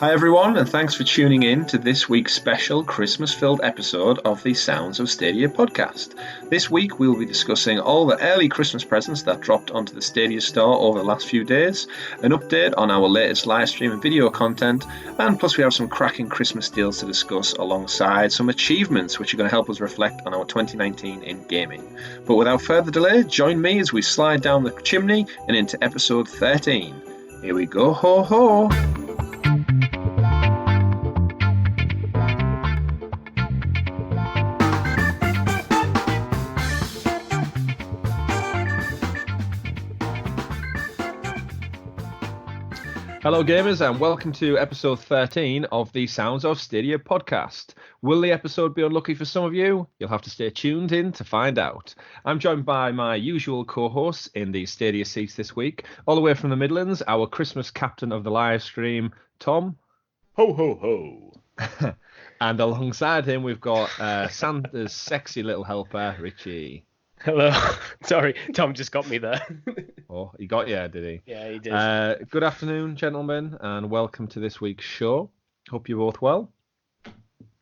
Hi everyone, and thanks for tuning in to this week's special Christmas-filled episode of the Sounds of Stadia podcast. This week we'll be discussing all the early Christmas presents that dropped onto the Stadia store over the last few days, an update on our latest live stream and video content, and plus we have some cracking Christmas deals to discuss alongside some achievements which are going to help us reflect on our 2019 in gaming. But without further delay, join me as we slide down the chimney and into episode 13. Here we go, ho ho! Hello gamers and welcome to episode 13 of the Sounds of Stadia podcast. Will the episode be unlucky for some of you? You'll have to stay tuned in to find out. I'm joined by my usual co-hosts in the Stadia seats this week. All the way from the Midlands, our Christmas captain of the live stream, Tom. Ho, ho, ho. And alongside him we've got Santa's sexy little helper, Richie. Hello. Sorry, Tom just got me there. Oh, he got you, did he? Yeah, he did. Good afternoon, gentlemen, and welcome to this week's show. Hope you're both well.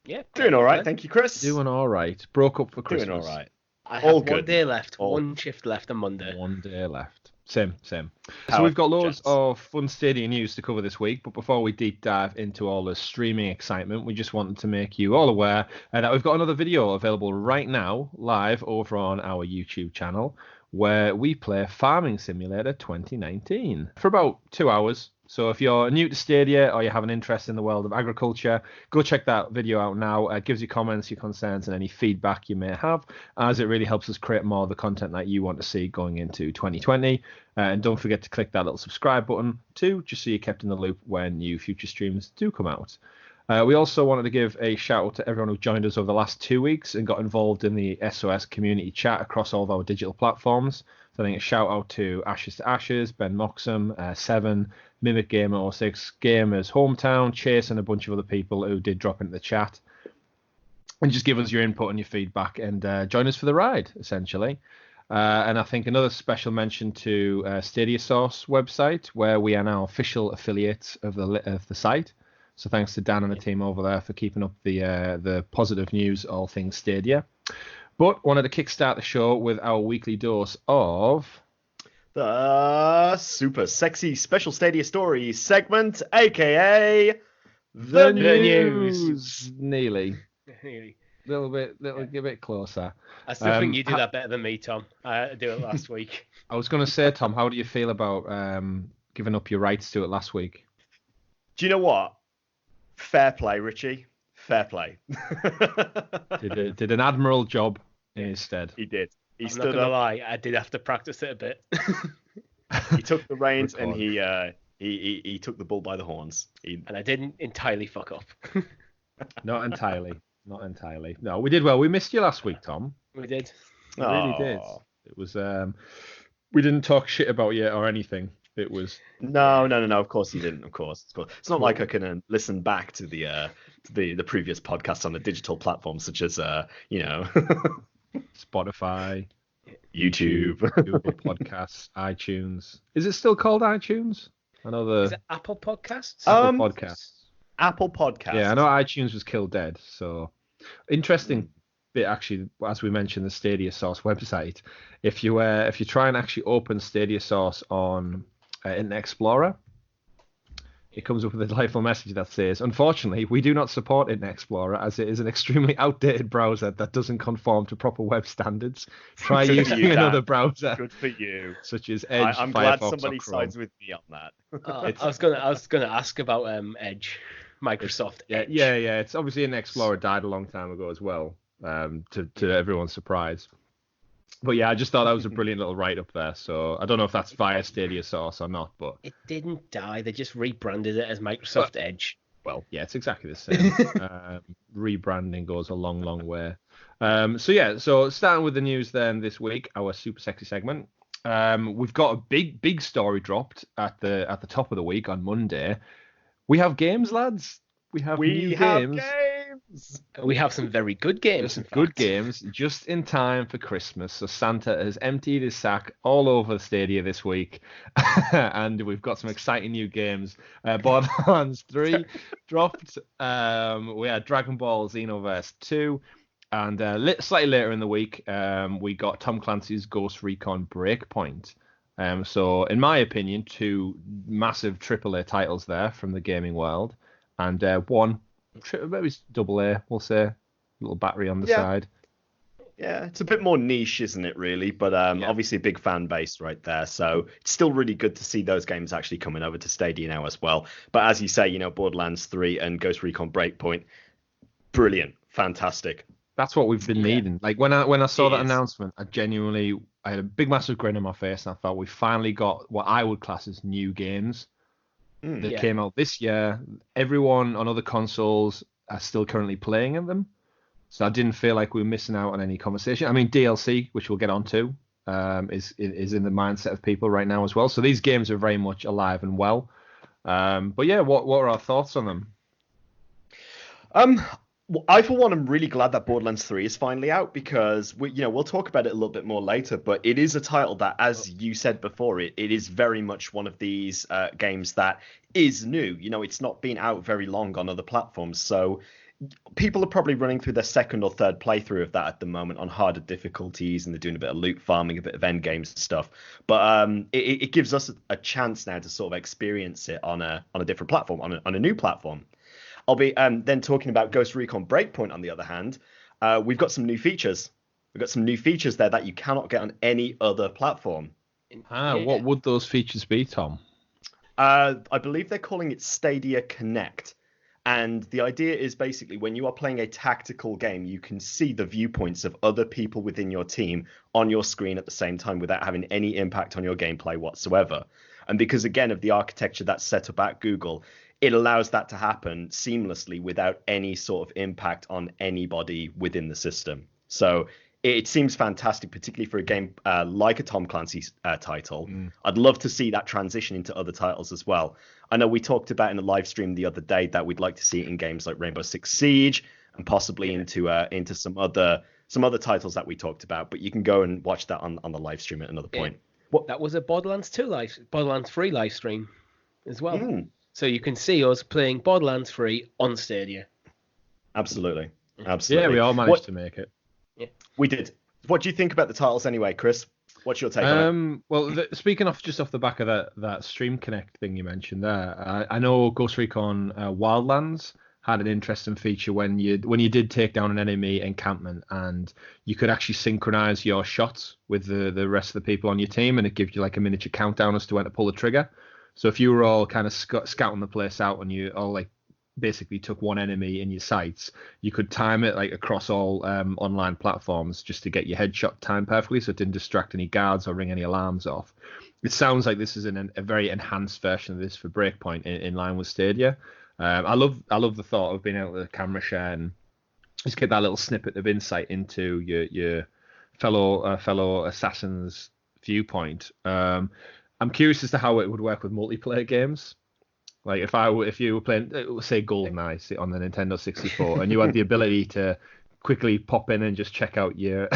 Yeah, doing all right. Thank you, Chris. Doing all right. Broke up for Christmas. Doing all right. I have one day left, one shift left on Monday. One day left. Same. So we've got loads of fun Stadia news to cover this week, but before we deep dive into all the streaming excitement, we just wanted to make you all aware that we've got another video available right now, live over on our YouTube channel, where we play Farming Simulator 2019 for about 2 hours. So if you're new to Stadia or you have an interest in the world of agriculture, go check that video out now. It gives you comments, your concerns, and any feedback you may have, as it really helps us create more of the content that you want to see going into 2020. And don't forget to click that little subscribe button too, just so you're kept in the loop when new future streams do come out. We also wanted to give a shout out to everyone who joined us over the last 2 weeks and got involved in the SOS community chat across all of our digital platforms. So I think a shout out to Ashes to Ashes, Ben Moxham, Seven, Mimic Gamer 06, Gamers Hometown, Chase, and a bunch of other people who did drop into the chat. And just give us your input and your feedback and join us for the ride, essentially. And I think another special mention to Stadia Source website, where we are now official affiliates of the site. So thanks to Dan and the team over there for keeping up the positive news, all things Stadia. But wanted to kickstart the show with our weekly dose of the super sexy special Stadia stories segment, aka the news. Nearly. Little bit closer. I still think you do that better than me, Tom. I did it last week. I was going to say, Tom, how do you feel about giving up your rights to it last week? Do you know what? Fair play, Richie. Fair play. did an admirable job instead. He did. I'm not going to lie, I did have to practice it a bit. He took the reins and he took the bull by the horns. And I didn't entirely fuck up. Not entirely. No, we did well. We missed you last week, Tom. We did. We really did. It was we didn't talk shit about you or anything. It was no. Of course you didn't. Of course, it's not like I can listen back to the previous podcast on the digital platforms such as Spotify, YouTube, Google Podcasts, iTunes. Is it still called iTunes? I know Is it Apple Podcasts? Apple Podcasts. Yeah, I know iTunes was killed dead. So interesting bit actually, as we mentioned, the Stadia Source website. If you try and actually open Stadia Source on Internet Explorer, it comes up with a delightful message that says, unfortunately, we do not support Internet Explorer as it is an extremely outdated browser that doesn't conform to proper web standards. Try using another browser. Good for you. Such as Edge, I'm Firefox, glad somebody or Chrome. sides with me on that. I was gonna ask about Edge, Microsoft Edge. Yeah. It's obviously Internet Explorer died a long time ago as well, to everyone's surprise. But yeah, I just thought that was a brilliant little write-up there. So I don't know if that's via Stadia Source or not, but it didn't die. They just rebranded it as Microsoft Edge. Well, yeah, it's exactly the same. Rebranding goes a long, long way. So starting with the news then this week, our super sexy segment. We've got a big story dropped at the top of the week on Monday. We have games, lads. We have new games. games. We have some very good games. Some good games just in time for Christmas. So Santa has emptied his sack all over Stadia this week, and we've got some exciting new games. Borderlands 3 dropped. We had Dragon Ball Xenoverse 2. And slightly later in the week, we got Tom Clancy's Ghost Recon Breakpoint. So, in my opinion, two massive AAA titles there from the gaming world, and one maybe double A, we'll say, little battery on the side. Yeah, it's a bit more niche, isn't it, really? But obviously a big fan base right there. So it's still really good to see those games actually coming over to Stadia now as well. But as you say, Borderlands 3 and Ghost Recon Breakpoint, brilliant, fantastic. That's what we've been needing. Like when I saw that announcement, I had a big massive grin on my face, and I thought we finally got what I would class as new games that came out this year. Everyone on other consoles are still currently playing them, so I didn't feel like we were missing out on any conversation. I mean, DLC, which we'll get onto, is in the mindset of people right now as well. So these games are very much alive and well. But yeah, what are our thoughts on them? Well, I, for one, am really glad that Borderlands 3 is finally out because we'll talk about it a little bit more later. But it is a title that, as you said before, it is very much one of these games that is new. It's not been out very long on other platforms, so people are probably running through their second or third playthrough of that at the moment on harder difficulties, and they're doing a bit of loot farming, a bit of end game stuff. But it gives us a chance now to sort of experience it on a different platform, on a new platform. I'll be then talking about Ghost Recon Breakpoint, on the other hand. We've got some new features. We've got some new features there that you cannot get on any other platform. What would those features be, Tom? I believe they're calling it Stadia Connect. And the idea is basically when you are playing a tactical game, you can see the viewpoints of other people within your team on your screen at the same time without having any impact on your gameplay whatsoever. And because, again, of the architecture that's set up at Google, it allows that to happen seamlessly without any sort of impact on anybody within the system. So it seems fantastic, particularly for a game like a Tom Clancy title. I'd love to see that transition into other titles as well. I know we talked about in a live stream the other day that we'd like to see it in games like Rainbow Six Siege and possibly into some other titles that we talked about. But you can go and watch that on the live stream at another point. That was a Borderlands 3 live stream as well. So you can see us playing Borderlands 3 on Stadia. Absolutely. Yeah, we all managed to make it. Yeah, we did. What do you think about the titles anyway, Chris? What's your take on it? Well, speaking off the back of that Stream Connect thing you mentioned there, I know Ghost Recon Wildlands had an interesting feature when you did take down an enemy encampment, and you could actually synchronize your shots with the rest of the people on your team, and it gives you like a miniature countdown as to when to pull the trigger. So if you were all kind of scouting the place out and you all like basically took one enemy in your sights, you could time it like across all online platforms just to get your headshot timed perfectly, so it didn't distract any guards or ring any alarms off. It sounds like this is a very enhanced version of this for Breakpoint in line with Stadia. I love the thought of being able to camera share and just get that little snippet of insight into your fellow assassin's viewpoint. I'm curious as to how it would work with multiplayer games. Like if you were playing, say, GoldenEye on the Nintendo 64, and you had the ability to quickly pop in and just check out your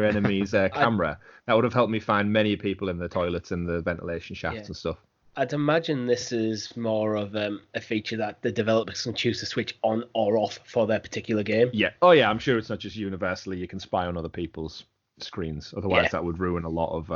enemy's camera, that would have helped me find many people in the toilets and the ventilation shafts and stuff. I'd imagine this is more of a feature that the developers can choose to switch on or off for their particular game. Yeah. Oh yeah, I'm sure it's not just universally you can spy on other people's screens. Otherwise, that would ruin a lot of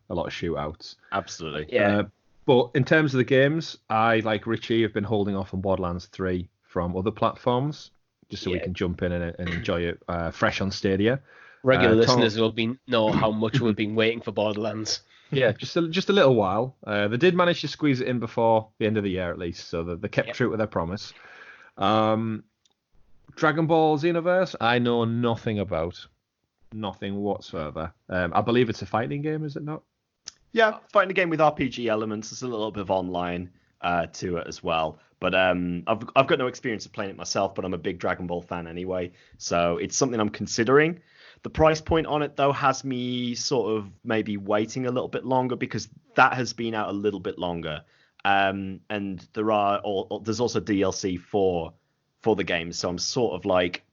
shootouts. Absolutely. Yeah. But in terms of the games, I, like Richie, have been holding off on Borderlands 3 from other platforms, just so we can jump in and enjoy it fresh on Stadia. Regular listeners will know how much we've been waiting for Borderlands. Yeah, just a little while. They did manage to squeeze it in before the end of the year, at least, so they kept true to their promise. Dragon Ball Xenoverse, I know nothing about. Nothing whatsoever. I believe it's a fighting game, is it not? Yeah, fighting a game with RPG elements. There's a little bit of online to it as well. But I've got no experience of playing it myself, but I'm a big Dragon Ball fan anyway. So it's something I'm considering. The price point on it, though, has me sort of maybe waiting a little bit longer because that has been out a little bit longer. And there's also DLC for for the game. So I'm sort of like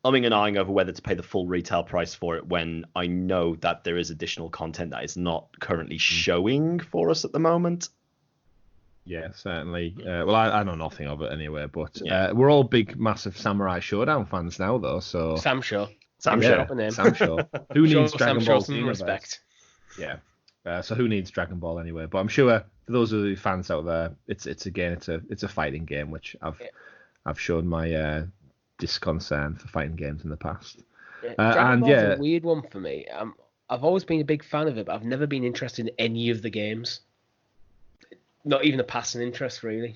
umming and ahhing over whether to pay the full retail price for it when I know that there is additional content that is not currently showing for us at the moment. Yeah, certainly. Well, I know nothing of it anyway, but we're all big, massive Samurai Showdown fans now, though. So Sam Shaw. Sam Shaw. Who needs Dragon Ball some respect? Yeah. So who needs Dragon Ball anyway? But I'm sure for those of the fans out there, it's a fighting game, which I've shown my disconcern for fighting games in the past. Dragon Ball's a weird one for me. I've always been a big fan of it, but I've never been interested in any of the games. Not even a passing interest, really.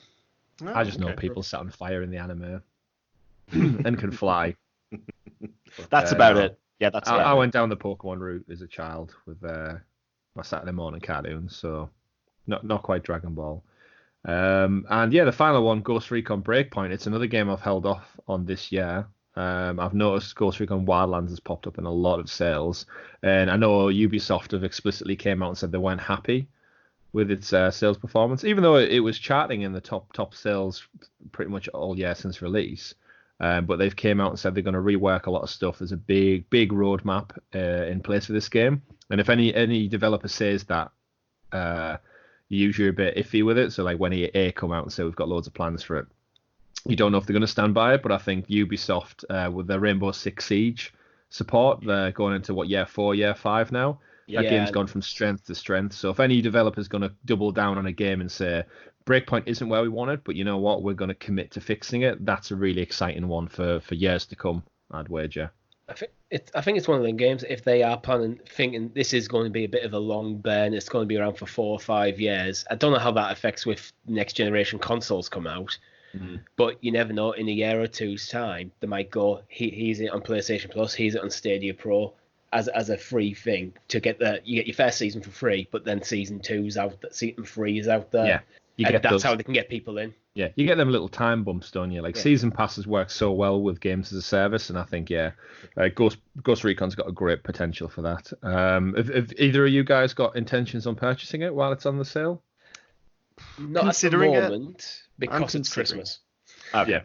I just know people set on fire in the anime and can fly. That's about it. Yeah, that's I went down the Pokemon route as a child with my Saturday morning cartoons, so not quite Dragon Ball. And yeah, the final one, Ghost Recon Breakpoint. It's another game I've held off on this year. I've noticed Ghost Recon Wildlands has popped up in a lot of sales, and I know Ubisoft have explicitly came out and said they weren't happy with its sales performance, even though it was charting in the top sales pretty much all year since release. But they've came out and said they're going to rework a lot of stuff. There's a big roadmap in place for this game, and if any developer says that, usually you're a bit iffy with it. So like when EA come out and say we've got loads of plans for it, you don't know if they're going to stand by it. But I think Ubisoft with their Rainbow Six Siege support, they're going into year 4, year 5 now. That game's gone from strength to strength. So if any developer's going to double down on a game and say Breakpoint isn't where we want it, but you know what, we're going to commit to fixing it, that's a really exciting one for years to come, I'd wager. I think it's one of them games, if they are thinking this is going to be a bit of a long burn, it's going to be around for 4 or 5 years. I don't know how that affects with next generation consoles come out, but you never know. In a year or two's time, they might go, he's it on PlayStation Plus, he's it on Stadia Pro, as a free thing to get you get your first season for free, but then season 2's out, season 3 is out there. Yeah, that's how they can get people in. Yeah, you get them little time bumps, don't you? Like season passes work so well with games as a service, and I think Ghost Recon's got a great potential for that. Have either of you guys got intentions on purchasing it while it's on the sale? Not considering at the moment because it's Christmas. Yeah.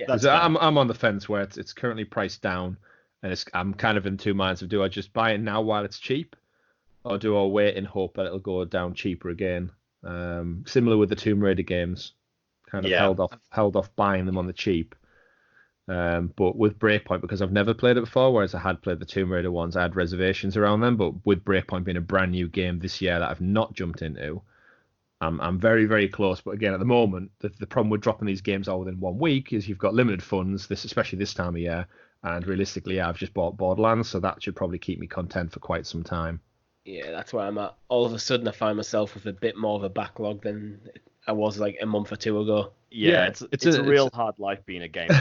I'm on the fence where it's currently priced down. And I'm kind of in two minds of, do I just buy it now while it's cheap, or do I wait and hope that it'll go down cheaper again? Similar with the Tomb Raider games, kind of held off buying them on the cheap. But with Breakpoint, because I've never played it before, whereas I had played the Tomb Raider ones, I had reservations around them. But with Breakpoint being a brand new game this year that I've not jumped into, I'm very, very close. But again, at the moment, the problem with dropping these games all within 1 week is you've got limited funds, especially this time of year. And realistically, I've just bought Borderlands, so that should probably keep me content for quite some time. Yeah, that's where I'm at. All of a sudden, I find myself with a bit more of a backlog than I was like a month or two ago. Yeah, it's a real hard life being a gamer.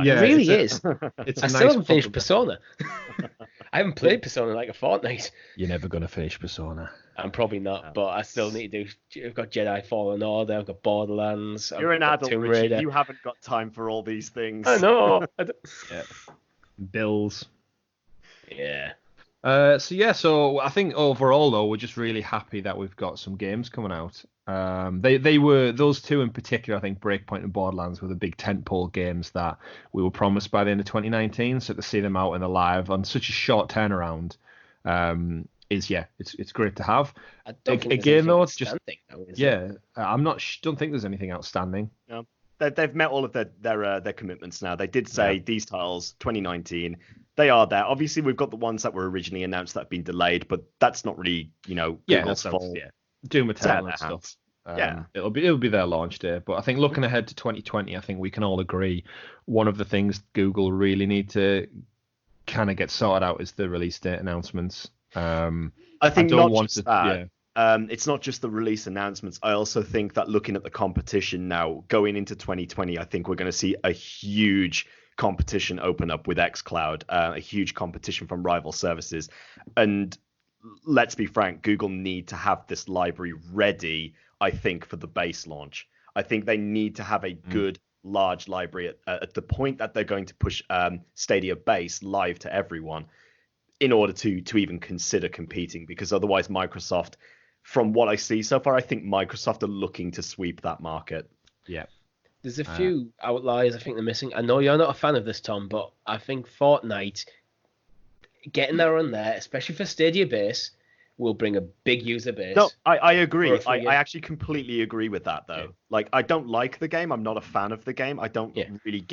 Yeah, it really is. I still haven't finished Persona. I haven't played Persona in like a fortnight. You're never going to finish Persona. I'm probably not, but I still need to do. I've got Jedi Fallen Order, I've got Borderlands. You're an adult, Richard. You haven't got time for all these things. I know. Yeah. Bills. Yeah. So I think overall though, we're just really happy that we've got some games coming out. They were, those two in particular, I think Breakpoint and Borderlands were the big tentpole games that we were promised by the end of 2019. So to see them out and alive on such a short turnaround, it's great to have. Again though, it's just don't think there's anything outstanding. No. They've met all of their commitments now. They did say these titles, 2019, they are there. Obviously, we've got the ones that were originally announced that have been delayed, but that's not really, Google's fault. Yeah, Doom Eternal and stuff. It'll be their launch day. But I think looking ahead to 2020, I think we can all agree one of the things Google really need to kind of get sorted out is the release date announcements. I think not just that. It's not just the release announcements. I also think that looking at the competition now, going into 2020, I think we're going to see a huge competition open up with xCloud, a huge competition from rival services. And let's be frank, Google need to have this library ready, I think, for the base launch. I think they need to have a good, large library at the point that they're going to push Stadia base live to everyone in order to even consider competing, because otherwise Microsoft... From what I see so far, I think Microsoft are looking to sweep that market. Yeah. There's a few outliers I think they're missing. I know you're not a fan of this, Tom, but I think Fortnite getting there on there, especially for Stadia base, will bring a big user base. No, I agree. I actually completely agree with that, though. Yeah. Like, I don't like the game. I'm not a fan of the game. I don't really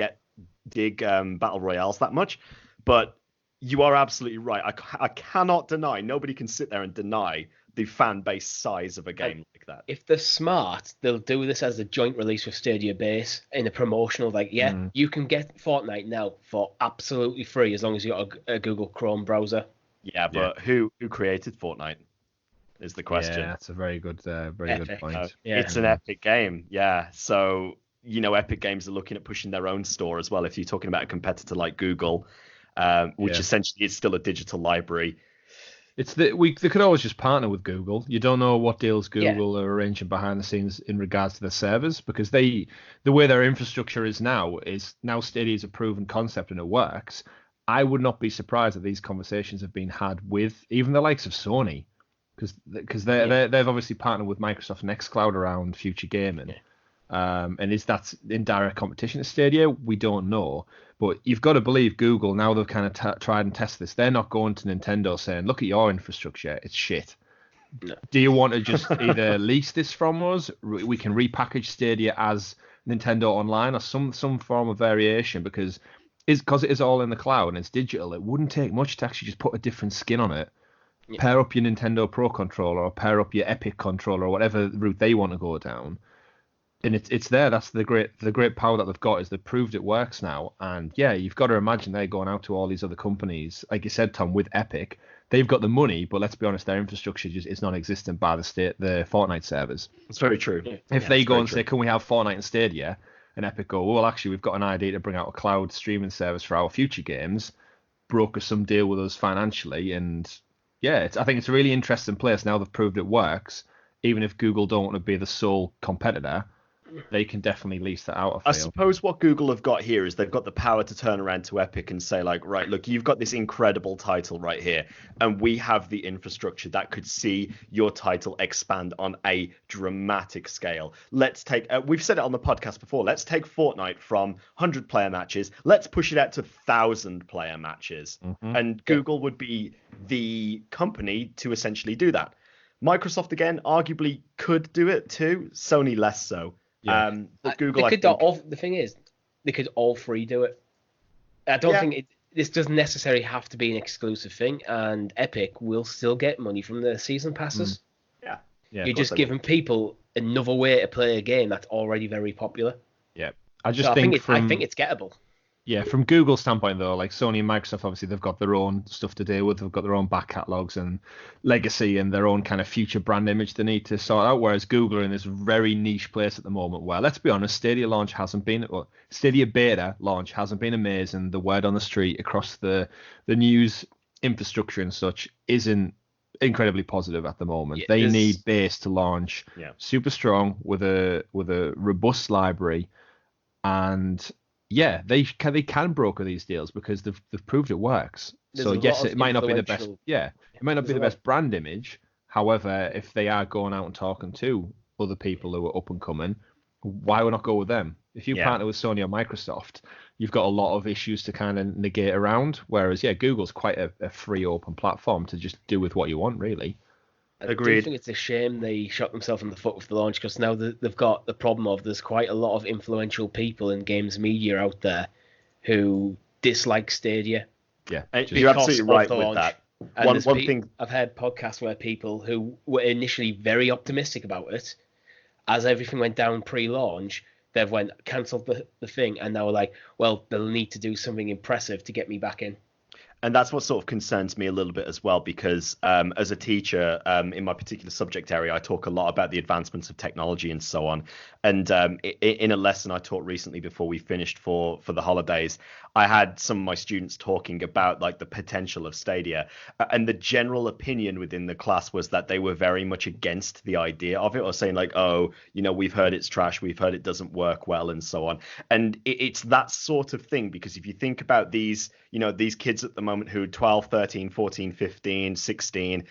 dig battle royales that much. But you are absolutely right. I cannot deny. Nobody can sit there and deny the fan base size of a game like that. If they're smart, they'll do this as a joint release with Stadia base in a promotional, like, you can get Fortnite now for absolutely free as long as you got a Google Chrome browser. Yeah, but who created Fortnite is the question. Yeah, that's a very good point. It's an Epic game. Yeah, so Epic Games are looking at pushing their own store as well. If you're talking about a competitor like Google, which essentially is still a digital library. They could always just partner with Google. You don't know what deals Google are arranging behind the scenes in regards to their servers, because the way their infrastructure is now Stadia is a proven concept and it works. I would not be surprised that these conversations have been had with even the likes of Sony, because they've obviously partnered with Microsoft Nextcloud around future gaming. And is that in direct competition to Stadia? We don't know. But you've got to believe Google, now they've kind of tried and tested this, they're not going to Nintendo saying, look at your infrastructure, it's shit. No. Do you want to just either lease this from us, we can repackage Stadia as Nintendo Online, or some form of variation, because it is all in the cloud and it's digital, it wouldn't take much to actually just put a different skin on it. Yeah. Pair up your Nintendo Pro controller or pair up your Epic controller or whatever route they want to go down. And it's there. That's the great power that they've got, is they've proved it works now. And you've got to imagine they're going out to all these other companies, like you said, Tom, with Epic. They've got the money, but let's be honest, their infrastructure just is non-existent by the Fortnite servers. That's very true. If they go and say, can we have Fortnite and Stadia? And Epic go, well, actually, we've got an idea to bring out a cloud streaming service for our future games. Broker some deal with us financially, and I think it's a really interesting place. Now they've proved it works. Even if Google don't want to be the sole competitor, they can definitely lease that out. I suppose what Google have got here is they've got the power to turn around to Epic and say, like, right, look, you've got this incredible title right here, and we have the infrastructure that could see your title expand on a dramatic scale. Let's take, we've said it on the podcast before, let's take Fortnite from 100-player matches, let's push it out to 1,000-player matches. Mm-hmm. And Google would be the company to essentially do that. Microsoft, again, arguably could do it too, Sony less so. Yeah. But Google, the thing is, they could all three do it. I don't think this doesn't necessarily have to be an exclusive thing, and Epic will still get money from the season passes. Yeah. You're just giving people another way to play a game that's already very popular. Yeah. I think it's gettable. Yeah, from Google's standpoint, though, like Sony and Microsoft, obviously, they've got their own stuff to deal with. They've got their own back catalogs and legacy and their own kind of future brand image they need to sort out, whereas Google are in this very niche place at the moment where, let's be honest, Stadia beta launch hasn't been amazing. The word on the street across the news infrastructure and such isn't incredibly positive at the moment. Yeah, they need base to launch super strong with a robust library, and they can broker these deals because they've proved it works. So yes, it might not be the best. Yeah, it might not be the best brand image. However, if they are going out and talking to other people who are up and coming, why would not go with them? If you partner with Sony or Microsoft, you've got a lot of issues to kind of negate around. Whereas Google's quite a free, open platform to just do with what you want, really. Agreed. I do think it's a shame they shot themselves in the foot with the launch, because now they've got the problem of there's quite a lot of influential people in games media out there who dislike Stadia. Yeah, you're absolutely right with that. And one thing I've heard podcasts where people who were initially very optimistic about it, as everything went down pre-launch, they've cancelled the thing, and now we're like, well, they'll need to do something impressive to get me back in. And that's what sort of concerns me a little bit as well, because as a teacher in my particular subject area, I talk a lot about the advancements of technology and so on. And in a lesson I taught recently before we finished for the holidays, I had some of my students talking about like the potential of Stadia. And the general opinion within the class was that they were very much against the idea of it, or saying like, oh, we've heard it's trash, we've heard it doesn't work well, and so on. And it's that sort of thing, because if you think about these kids at the moment who are 12, 13, 14, 15, 16,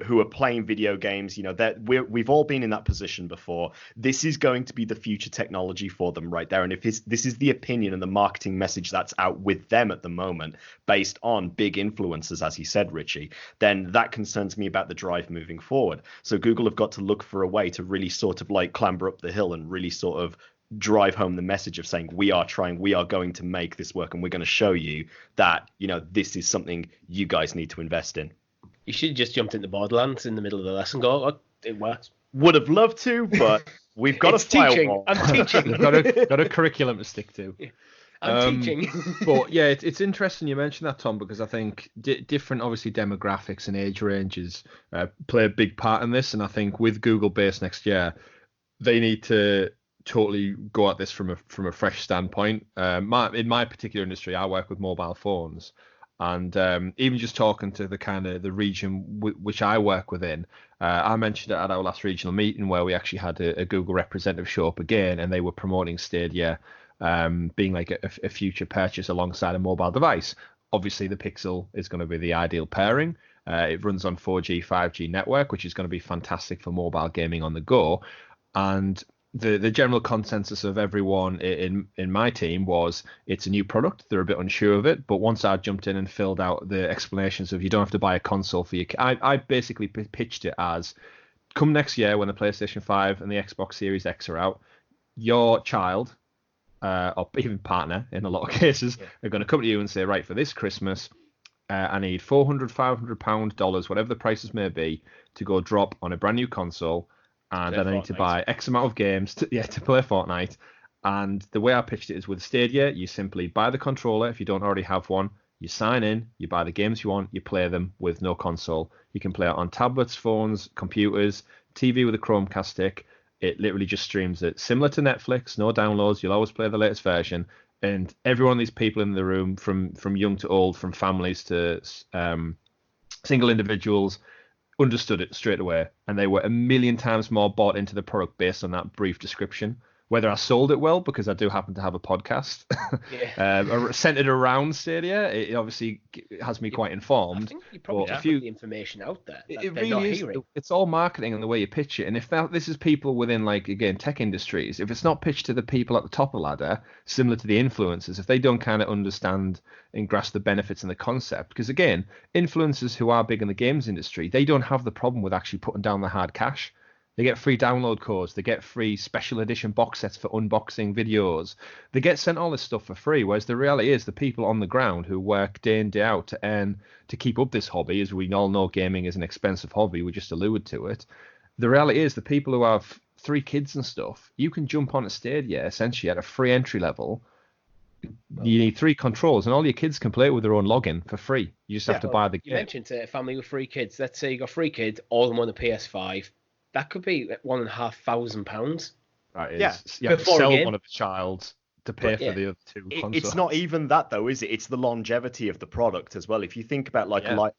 who are playing video games. You know, that we've all been in that position before. This is going to be the future technology for them right there. And if this is the opinion and the marketing message that's out with them at the moment, based on big influencers, as he said, Richie, then that concerns me about the drive moving forward. So Google have got to look for a way to really sort of like clamber up the hill and really sort of drive home the message of saying, we are trying, we are going to make this work, and we're going to show you that, you know, this is something you guys need to invest in. You should have just jumped into Borderlands in the middle of the lesson. Go, oh, it works. Would have loved to, but we've got a firewall. I'm teaching. We've got a curriculum to stick to. I'm teaching. But yeah, it's interesting you mentioned that, Tom, because I think different, obviously, demographics and age ranges play a big part in this. And I think with Google Base next year, they need to totally go at this from a fresh standpoint. In my particular industry, I work with mobile phones, and even just talking to the region which I work within, I mentioned it at our last regional meeting where we actually had a Google representative show up again, and they were promoting Stadia being like a future purchase alongside a mobile device. Obviously, the Pixel is going to be the ideal pairing. It runs on 4G, 5G network, which is going to be fantastic for mobile gaming on the go. And the general consensus of everyone in my team was it's a new product. They're a bit unsure of it. But once I jumped in and filled out the explanations of you don't have to buy a console for your... I basically pitched it as, come next year when the PlayStation 5 and the Xbox Series X are out, your child, or even partner in a lot of cases, are going to come to you and say, right, for this Christmas, I need $400, $500, whatever the prices may be, to go drop on a brand new console. And then I need to buy X amount of games to play Fortnite. And the way I pitched it is with Stadia, you simply buy the controller if you don't already have one. You sign in, you buy the games you want, you play them with no console. You can play it on tablets, phones, computers, TV with a Chromecast stick. It literally just streams it. Similar to Netflix, no downloads. You'll always play the latest version. And every one of these people in the room, from young to old, from families to single individuals, understood it straight away, and they were a million times more bought into the product based on that brief description. Whether I sold it well, because I do happen to have a podcast centered around Stadia, it obviously has me quite informed. I think you probably just put the information out there. It really is. It's all marketing and the way you pitch it. And if this is people within, like, again, tech industries, if it's not pitched to the people at the top of the ladder, similar to the influencers, if they don't kind of understand and grasp the benefits and the concept, because again, influencers who are big in the games industry, they don't have the problem with actually putting down the hard cash. They get free download codes. They get free special edition box sets for unboxing videos. They get sent all this stuff for free, whereas the reality is the people on the ground who work day in, day out to keep up this hobby, as we all know gaming is an expensive hobby, we just alluded to it. The reality is the people who have 3 kids and stuff, you can jump on a Stadia essentially at a free entry level. You need 3 controls, and all your kids can play it with their own login for free. You just have to buy the game. You mentioned a family with 3 kids. Let's say you got 3 kids, all of them on a PS5. That could be £1,500. That is. You have to sell one of the child to pay for the other 2 consoles. It's not even that, though, is it? It's the longevity of the product as well. If you think about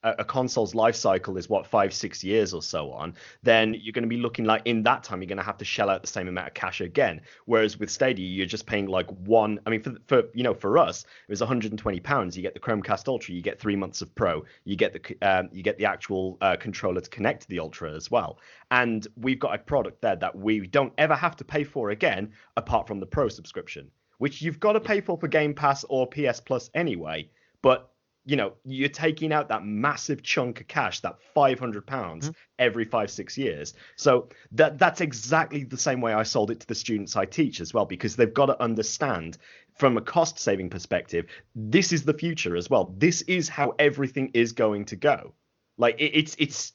a console's life cycle is 5-6 years or so on, then you're going to be looking like in that time you're going to have to shell out the same amount of cash again. Whereas with Stadia, you're just paying like one. I mean, for us, it was £120. You get the Chromecast Ultra, you get 3 months of Pro, you get the actual controller to connect to the Ultra as well. And we've got a product there that we don't ever have to pay for again, apart from the Pro subscription, which you've got to pay for Game Pass or PS Plus anyway. But, you know, you're taking out that massive chunk of cash, that £500 every 5-6 years. So that's exactly the same way I sold it to the students I teach as well, because they've got to understand from a cost saving perspective, this is the future as well. This is how everything is going to go. Like it's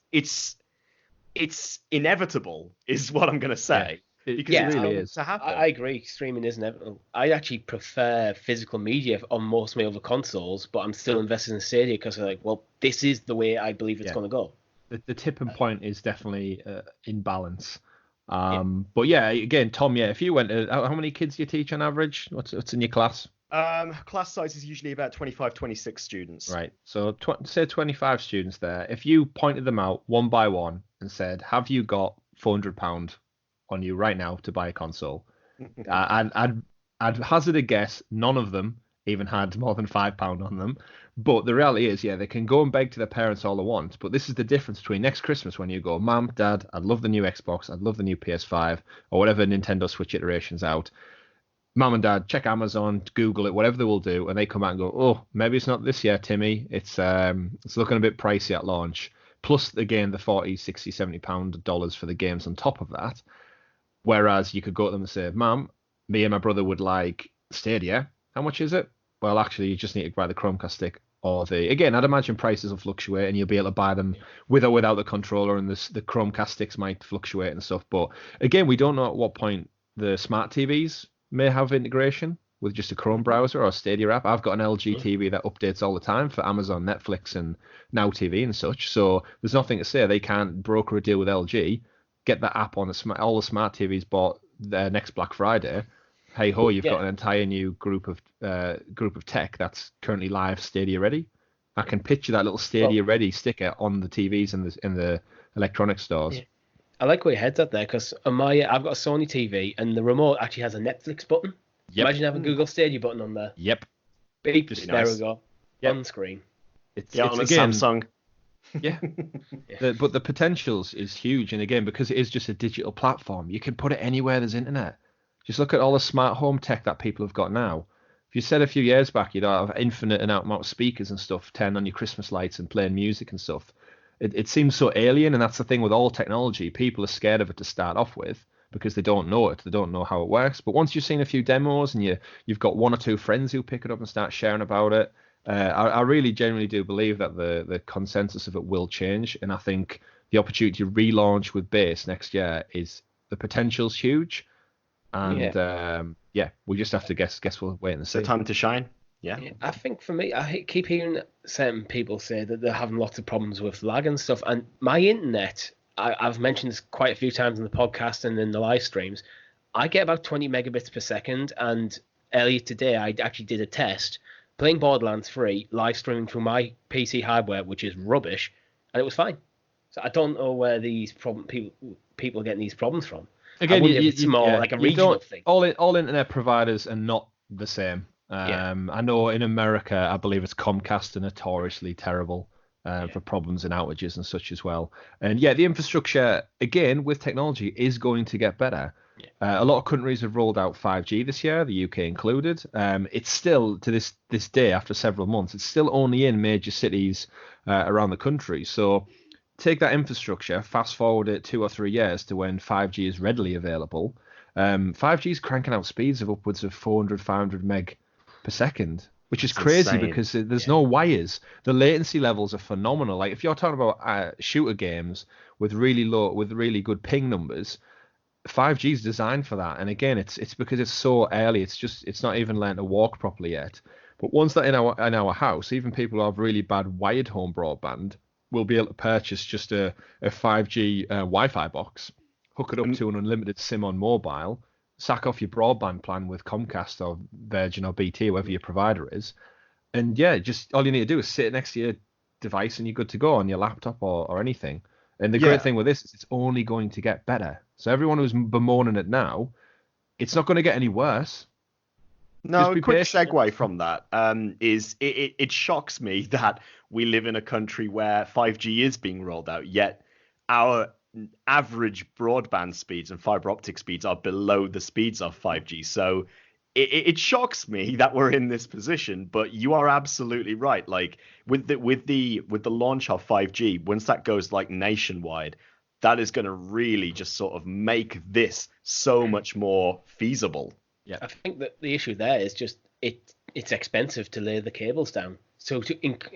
inevitable is what I'm going to say. Because it really is. To happen. I agree. Streaming is inevitable. I actually prefer physical media on most of my other consoles, but I'm still invested in Stadia because I'm like, well, this is the way I believe it's going to go. The tipping point is definitely in balance. But yeah, again, Tom, if you went to, how many kids do you teach on average? What's in your class? Class size is usually about 25, 26 students. Right. So say 25 students there. If you pointed them out one by one and said, have you got £400 on you right now to buy a console? I'd hazard a guess none of them even had more than £5 on them. But the reality is, yeah, they can go and beg to their parents all they want. But this is the difference between next Christmas when you go, Mum, Dad, I'd love the new Xbox, I'd love the new PS5, or whatever Nintendo Switch iteration's out. Mum and Dad, check Amazon, Google it, whatever they will do, and they come out and go, oh, maybe it's not this year, Timmy. It's looking a bit pricey at launch. Plus, again, the 40, 60, 70 dollars for the games on top of that. Whereas you could go to them and say, Mum, me and my brother would like Stadia. How much is it? Well, actually, you just need to buy the Chromecast stick. Again, I'd imagine prices will fluctuate and you'll be able to buy them with or without the controller, and the Chromecast sticks might fluctuate and stuff. But again, we don't know at what point the smart TVs may have integration with just a Chrome browser or a Stadia app. I've got an LG TV that updates all the time for Amazon, Netflix, and Now TV and such. So there's nothing to say they can't broker a deal with LG, get that app on all the smart TVs bought their next Black Friday. Hey ho, you've got an entire new group of tech that's currently live Stadia ready. I can picture that little Stadia ready sticker on the TVs in the electronics stores. Yeah. I like where your head's at there, because on I've got a Sony TV and the remote actually has a Netflix button. Yep. Imagine having a Google Stadia button on there. Yep. Beep, there we go. Yep. On screen. It's on a Samsung. Yeah. But the potentials is huge. And again, because it is just a digital platform, you can put it anywhere there's internet. Just look at all the smart home tech that people have got now. If you said a few years back you'd have infinite amount of speakers and stuff, turning on your Christmas lights and playing music and stuff, it seems so alien. And that's the thing with all technology. People are scared of it to start off with, because they don't know it. They don't know how it works. But once you've seen a few demos and you've got one or two friends who pick it up and start sharing about it, I really genuinely do believe that the consensus of it will change. And I think the opportunity to relaunch with base next year the potential's huge. And we just have to guess we'll wait and see. The time to shine. Yeah. I think for me, I keep hearing certain people say that they're having lots of problems with lag and stuff. And my internet, I've mentioned this quite a few times in the podcast and in the live streams, I get about 20 megabits per second. And earlier today, I actually did a test playing Borderlands 3, live streaming through my PC hardware, which is rubbish, and it was fine. So I don't know where these people are getting these problems from. Again, it's more like a regional thing. All internet providers are not the same. I know in America, I believe it's Comcast, are notoriously terrible for problems and outages and such as well. And the infrastructure, again, with technology, is going to get better. A lot of countries have rolled out 5G this year, the UK included. It's still, to this day, after several months, it's still only in major cities around the country. So take that infrastructure, fast forward it 2 or 3 years to when 5G is readily available. 5G is cranking out speeds of upwards of 400, 500 meg per second, which is crazy insane. Because there's no wires. The latency levels are phenomenal. Like if you're talking about shooter games with really good ping numbers, 5G is designed for that. And again, it's because it's so early. It's not even learned to walk properly yet. But once that in our house, even people who have really bad wired home broadband will be able to purchase just a 5G Wi-Fi box, hook it up to an unlimited SIM on mobile, sack off your broadband plan with Comcast or Virgin or BT, whoever your provider is, and just all you need to do is sit next to your device and you're good to go on your laptop or anything. And the great thing with this is it's only going to get better. So everyone who's bemoaning it now, it's not going to get any worse. No, a quick segue from that is it shocks me that we live in a country where 5G is being rolled out, yet our average broadband speeds and fiber optic speeds are below the speeds of 5G. So it shocks me that we're in this position, but you are absolutely right. Like with the launch of 5G, once that goes like nationwide, that is going to really just sort of make this so much more feasible. Yeah, I think that the issue there is just it's expensive to lay the cables down. So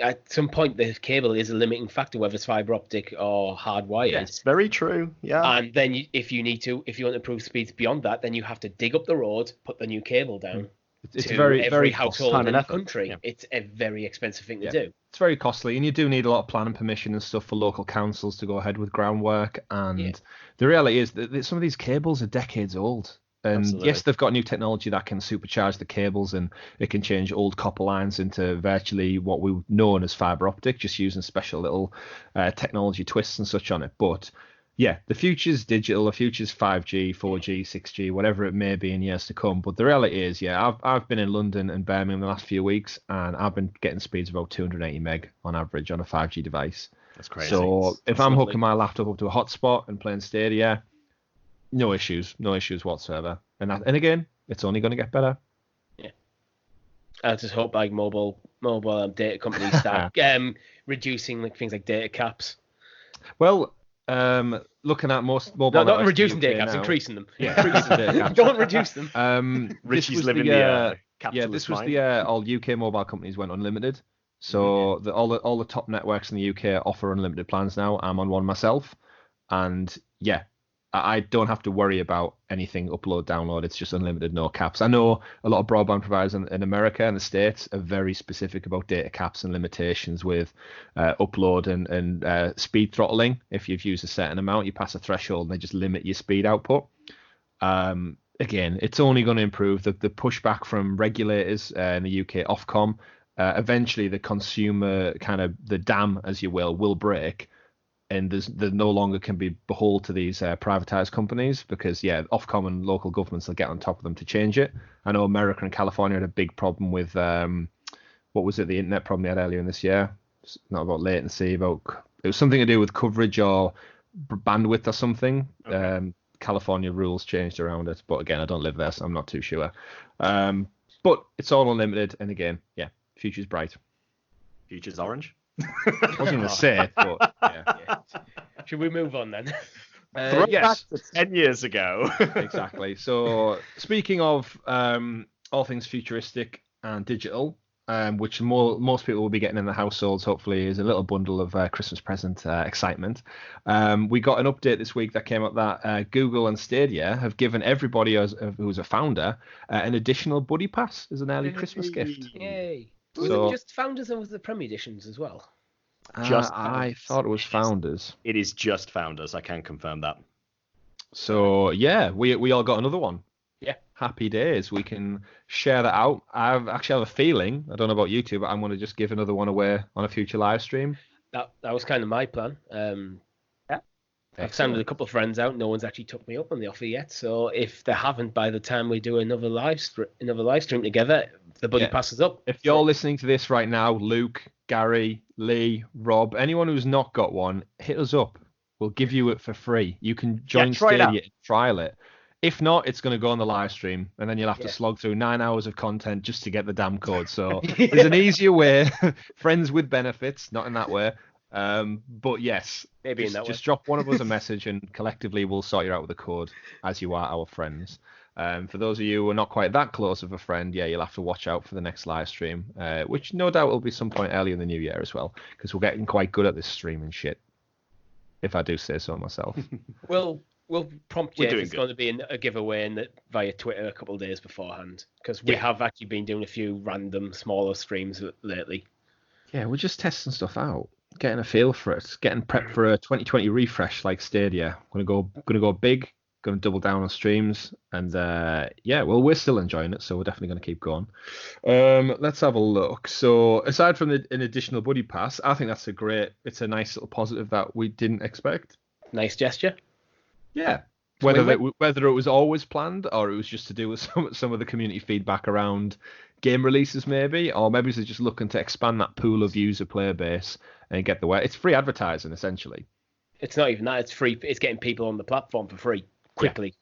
at some point, the cable is a limiting factor, whether it's fiber optic or hardwired. Yes, very true. Yeah. And then if you want to improve speeds beyond that, then you have to dig up the road, put the new cable down. It's very every household in the country. Yeah. It's a very expensive thing to do. It's very costly, and you do need a lot of planning permission and stuff for local councils to go ahead with groundwork. And the reality is that some of these cables are decades old. And absolutely. Yes, they've got new technology that can supercharge the cables, and it can change old copper lines into virtually what we've known as fiber optic, just using special little technology twists and such on it. But Yeah, the future's digital, the future's 5G, 4G, 6G, whatever it may be in years to come. But the reality is, yeah, I've been in London and Birmingham the last few weeks, and I've been getting speeds of about 280 meg on average on a 5G device. That's crazy. So if I'm hooking my laptop up to a hotspot and playing Stadia, no issues whatsoever. And again, it's only going to get better. Yeah. I just hope like mobile data companies start reducing like things like data caps. Well, looking at most mobile not reducing data caps, increasing them. Yeah, increasing data caps. Don't reduce them. Richie's living the yeah, this was the all UK mobile companies went unlimited. So all the top networks in the UK offer unlimited plans now. I'm on one myself, and yeah, I don't have to worry about anything upload, download. It's just unlimited, no caps. I know a lot of broadband providers in America and the States are very specific about data caps and limitations with upload and speed throttling. If you've used a certain amount, you pass a threshold and they just limit your speed output. Again, it's only going to improve. The pushback from regulators in the UK, Ofcom, eventually the consumer kind of, the dam, as you will break. And there no longer can be beholden to these privatized companies because, yeah, Ofcom and local governments will get on top of them to change it. I know America and California had a big problem with, what was it, the internet problem they had earlier in this year? It's not about latency, it was something to do with coverage or bandwidth or something. Okay. California rules changed around it. But again, I don't live there, so I'm not too sure. But it's all unlimited. And again, yeah, future's bright. Future's orange? I wasn't going to say it, but yeah. Should we move on then? Yes. Back to 10 years ago. Exactly. So speaking of all things futuristic and digital, which most people will be getting in their households, hopefully, is a little bundle of Christmas present excitement. We got an update this week that came up that Google and Stadia have given everybody who's a founder an additional buddy pass as an early Christmas gift. Yay. Was it just founders and was the Premier editions as well? I thought it was founders. It is just founders. I can confirm that. So yeah, we all got another one. Yeah. Happy days. We can share that out. I actually have a feeling, I don't know about you two, but I'm going to just give another one away on a future live stream. That was kind of my plan. I've sounded a couple of friends out. No one's actually took me up on the offer yet. So if they haven't, by the time we do another live stream together, the buddy passes up. If you're listening to this right now, Luke, Gary, Lee, Rob, anyone who's not got one, hit us up. We'll give you it for free. You can join Stadia and trial it. If not, it's going to go on the live stream, and then you'll have to slog through 9 hours of content just to get the damn code. So there's an easier way. Friends with benefits, not in that way. But yes, maybe just drop one of us a message, and collectively we'll sort you out with a code as you are our friends. For those of you who are not quite that close of a friend, yeah, you'll have to watch out for the next live stream, which no doubt will be some point early in the new year as well, because we're getting quite good at this streaming shit, if I do say so myself. We'll prompt you if it's going to be a giveaway via Twitter a couple of days beforehand, because we have actually been doing a few random smaller streams lately. Yeah, we're just testing stuff out, getting a feel for it, getting prepped for a 2020 refresh like Stadia. Gonna go big, gonna double down on streams, and we're still enjoying it, so we're definitely gonna keep going. Let's have a look. So aside from an additional buddy pass, I think it's a nice little positive that we didn't expect. Nice gesture. Yeah. Whether it was always planned or it was just to do with some of the community feedback around game releases, maybe, or maybe they're just looking to expand that pool of user player base and get the way. It's free advertising essentially. It's not even that. It's free. It's getting people on the platform for free quickly.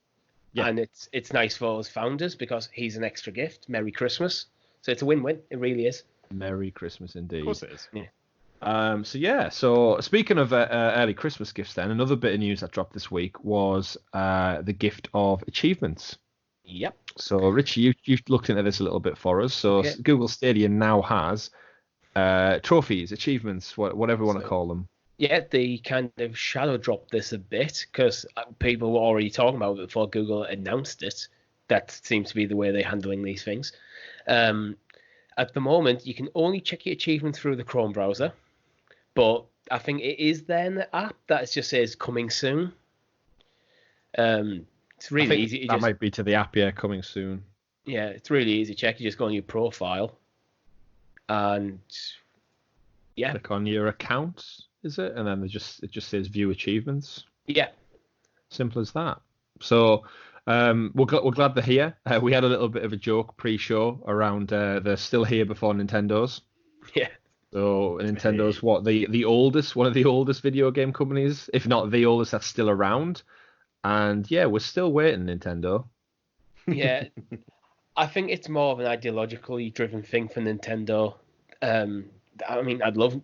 Yeah. And it's nice for us founders because he's an extra gift. Merry Christmas. So it's a win-win. It really is. Merry Christmas indeed. Of course it is. Yeah. So speaking of early Christmas gifts, then another bit of news that dropped this week was the gift of achievements. Yep. So Richie, you've looked into this a little bit for us. So Google Stadia now has trophies, achievements, whatever you want to call them. Yeah, they kind of shadow dropped this a bit because people were already talking about it before Google announced it. That seems to be the way they're handling these things. At the moment, you can only check your achievements through the Chrome browser. But I think it is there in the app that just says coming soon. It's really easy. That might be to the app, coming soon. Yeah, it's really easy to check. You just go on your profile and click on your account, is it? And then it just says view achievements. Yeah, Simple as that. So we're glad they're here. We had a little bit of a joke pre-show around they're still here before Nintendo's. Yeah. So Nintendo's one of the oldest video game companies, if not the oldest that's still around. And yeah, we're still waiting, Nintendo. Yeah. I think it's more of an ideologically driven thing for Nintendo. I mean, I'd love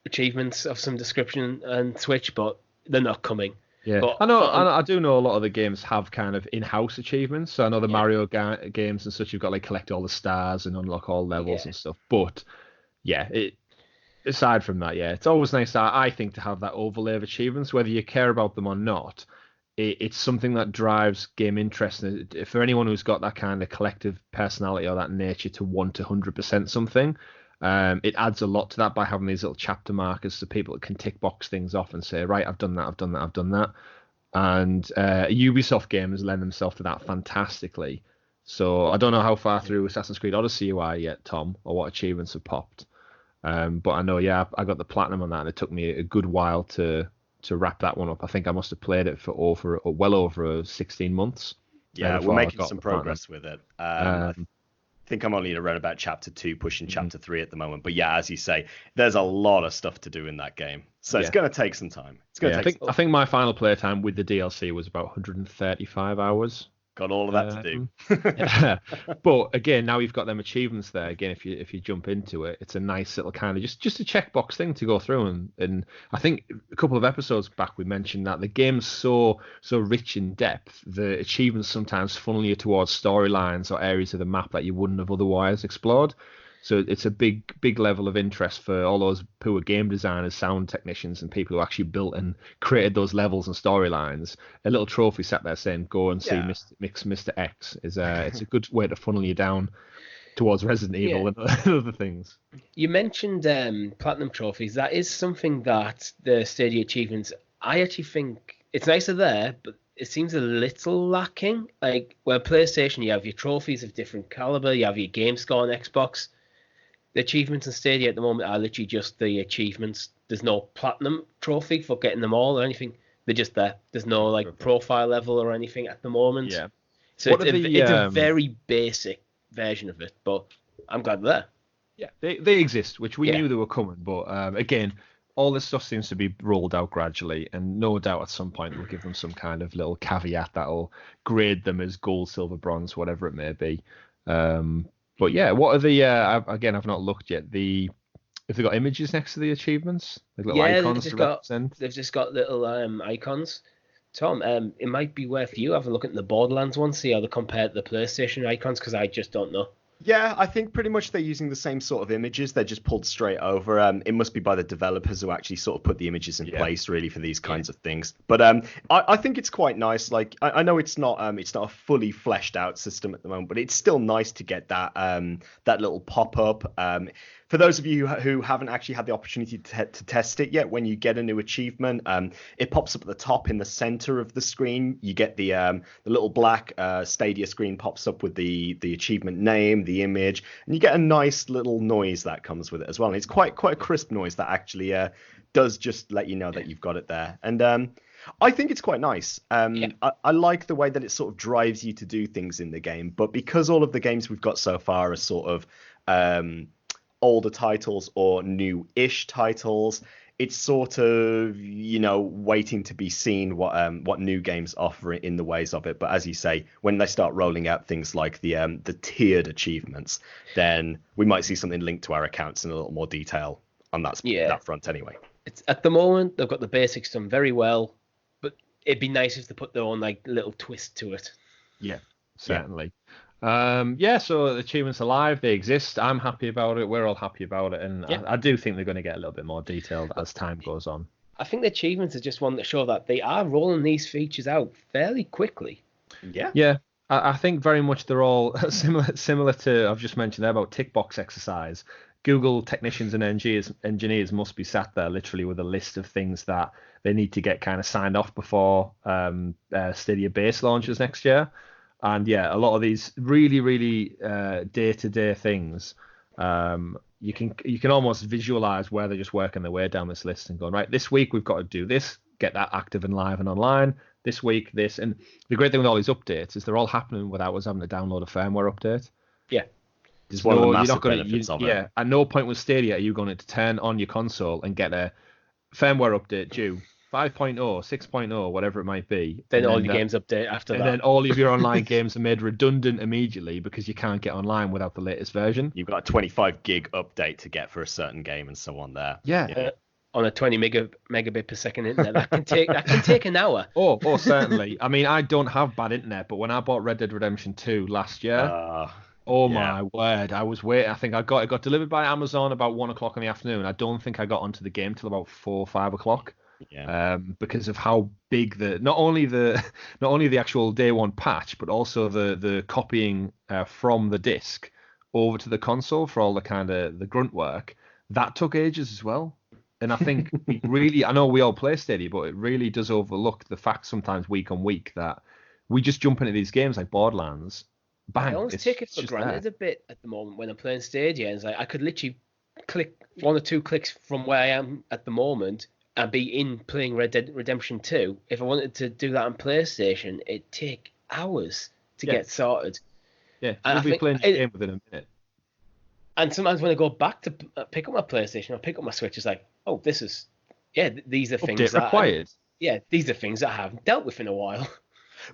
achievements of some description on Switch, but they're not coming. Yeah, but, I do know a lot of the games have kind of in-house achievements. So I know the Mario games and such, you've got like collect all the stars and unlock all levels and stuff. But yeah, aside from that, yeah, it's always nice, I think, to have that overlay of achievements, whether you care about them or not. It's something that drives game interest. For anyone who's got that kind of collective personality or that nature to want 100% something, it adds a lot to that by having these little chapter markers so people can tick box things off and say, right, I've done that, I've done that, I've done that. And Ubisoft games lend themselves to that fantastically. So I don't know how far through Assassin's Creed Odyssey you are yet, Tom, or what achievements have popped. But I know, I got the platinum on that, and it took me a good while to wrap that one up. I think I must have played it for well over 16 months. Yeah, we're making some progress with it. I think I'm only around about chapter 2, pushing chapter 3 at the moment. But yeah, as you say, there's a lot of stuff to do in that game. So it's going to take some time. I think my final playtime with the DLC was about 135 hours. Got all of that to do. But again, now you've got them achievements there. Again, if you jump into it, it's a nice little kind of just a checkbox thing to go through. And I think a couple of episodes back we mentioned that the game's so rich in depth, the achievements sometimes funnel you towards storylines or areas of the map that you wouldn't have otherwise explored. So it's a big level of interest for all those poor game designers, sound technicians, and people who actually built and created those levels and storylines. A little trophy sat there saying, "Go and see Mr. X." It's a good way to funnel you down towards Resident Evil and other things. You mentioned platinum trophies. That is something that the Stadia achievements, I actually think it's nicer there, but it seems a little lacking. Like, where PlayStation, you have your trophies of different caliber, you have your game score on Xbox. The achievements in Stadia at the moment are literally just the achievements. There's no platinum trophy for getting them all or anything. They're just there. There's no like profile level or anything at the moment. Yeah. So it's a very basic version of it, but I'm glad they're there. Yeah, they exist, which we knew they were coming. But again, all this stuff seems to be rolled out gradually, and no doubt at some point we'll give them some kind of little caveat that'll grade them as gold, silver, bronze, whatever it may be. But yeah, what are the? Again, I've not looked yet. If they got images next to the achievements, like little icons to represent. They've just got little icons. Tom, it might be worth you having a look at the Borderlands one, see how they compare to the PlayStation icons, because I just don't know. Yeah, I think pretty much they're using the same sort of images. They're just pulled straight over. It must be by the developers who actually sort of put the images in place, really, for these kinds of things. But I think it's quite nice. Like, I know it's not a fully fleshed out system at the moment, but it's still nice to get that that little pop up. For those of you who haven't actually had the opportunity to test it yet, when you get a new achievement, it pops up at the top in the center of the screen. You get the little black Stadia screen pops up with the achievement name, the image, and you get a nice little noise that comes with it as well. And it's quite a crisp noise that actually does just let you know that you've got it there. And I think it's quite nice. I like the way that it sort of drives you to do things in the game. But because all of the games we've got so far are sort of older titles or new-ish titles, it's sort of, waiting to be seen what new games offer in the ways of it. But as you say, when they start rolling out things like the tiered achievements, then we might see something linked to our accounts in a little more detail on that front anyway. It's at the moment they've got the basics done very well, but it'd be nice if they put their own like little twist to it. Yeah, certainly. So the achievements are live, they exist. I'm happy about it, we're all happy about it, and I do think they're going to get a little bit more detailed as time goes on. I think the achievements are just one that show that they are rolling these features out fairly quickly. Yeah, I think very much they're all similar to, I've just mentioned there about tick box exercise. Google technicians and engineers must be sat there literally with a list of things that they need to get kind of signed off before Stadia base launches next year. And yeah, a lot of these really, really day-to-day things, you can almost visualize where they're just working their way down this list and going, right, this week we've got to do this, get that active and live and online. this week, this. And the great thing with all these updates is they're all happening without us having to download a firmware update. Yeah. It's one of the massive benefits of it. Yeah, at no point with Stadia are you going to turn on your console and get a firmware update due 5.0, 6.0, whatever it might be. Then all your games update after that. And then all of your online games are made redundant immediately because you can't get online without the latest version. You've got a 25 gig update to get for a certain game and so on there. Yeah. On a 20 megabit per second internet, that can take an hour. Oh, certainly. I mean, I don't have bad internet, but when I bought Red Dead Redemption 2 last year, my word, I was waiting. I think it got delivered by Amazon about 1 o'clock in the afternoon. I don't think I got onto the game till about 4 or 5 o'clock. Yeah. Because of how big not only the actual day one patch, but also the copying from the disc over to the console for all the kind of the grunt work that took ages as well. And I think I know we all play Stadia, but it really does overlook the fact sometimes week on week that we just jump into these games like Borderlands. Bang, I always take it for granted a bit at the moment when I'm playing Stadia. And it's like I could literally click 1 or 2 clicks from where I am at the moment and be in playing Red Dead Redemption 2. If I wanted to do that on PlayStation, it'd take hours to get sorted. Yeah, you'll be playing the game within a minute. And sometimes when I go back to pick up my PlayStation or pick up my Switch, it's like, oh, these are things that required. These are things that I haven't dealt with in a while.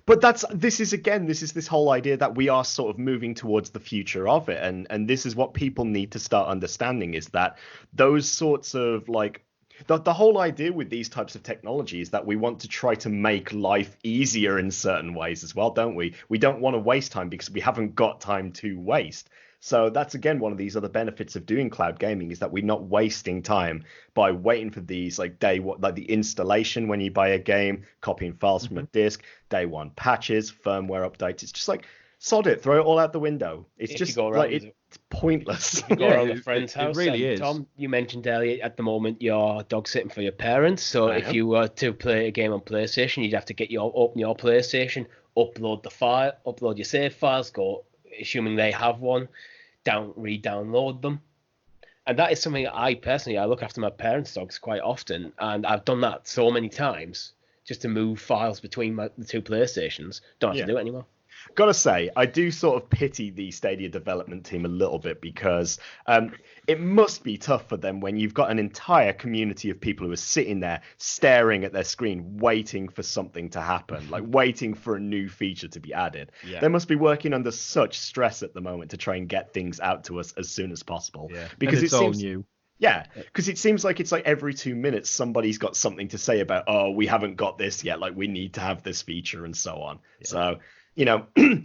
But this is this whole idea that we are sort of moving towards the future of it, and this is what people need to start understanding, is that those sorts of like the whole idea with these types of technology is that we want to try to make life easier in certain ways as well, don't we? We don't want to waste time because we haven't got time to waste. So that's, again, one of these other benefits of doing cloud gaming, is that we're not wasting time by waiting for these like the installation when you buy a game, copying files from a disk, day one patches, firmware updates. It's just like, sod it, throw it all out the window. It's just like it's pointless. If you go around a friend's house, it really is. Tom, you mentioned earlier at the moment you're dog sitting for your parents. So if you were to play a game on PlayStation, you'd have to open your PlayStation, upload your save files, assuming they have one, re-download them. And that is something I look after my parents' dogs quite often, and I've done that so many times just to move files between the 2 PlayStations. Don't have to do it anymore. Gotta say, I do sort of pity the Stadia development team a little bit, because it must be tough for them when you've got an entire community of people who are sitting there staring at their screen, waiting for something to happen, like waiting for a new feature to be added. Yeah. They must be working under such stress at the moment to try and get things out to us as soon as possible. Yeah. Because it's all new. Yeah, because it seems like it's like every 2 minutes somebody's got something to say about, oh, we haven't got this yet, like we need to have this feature and so on. Yeah. So,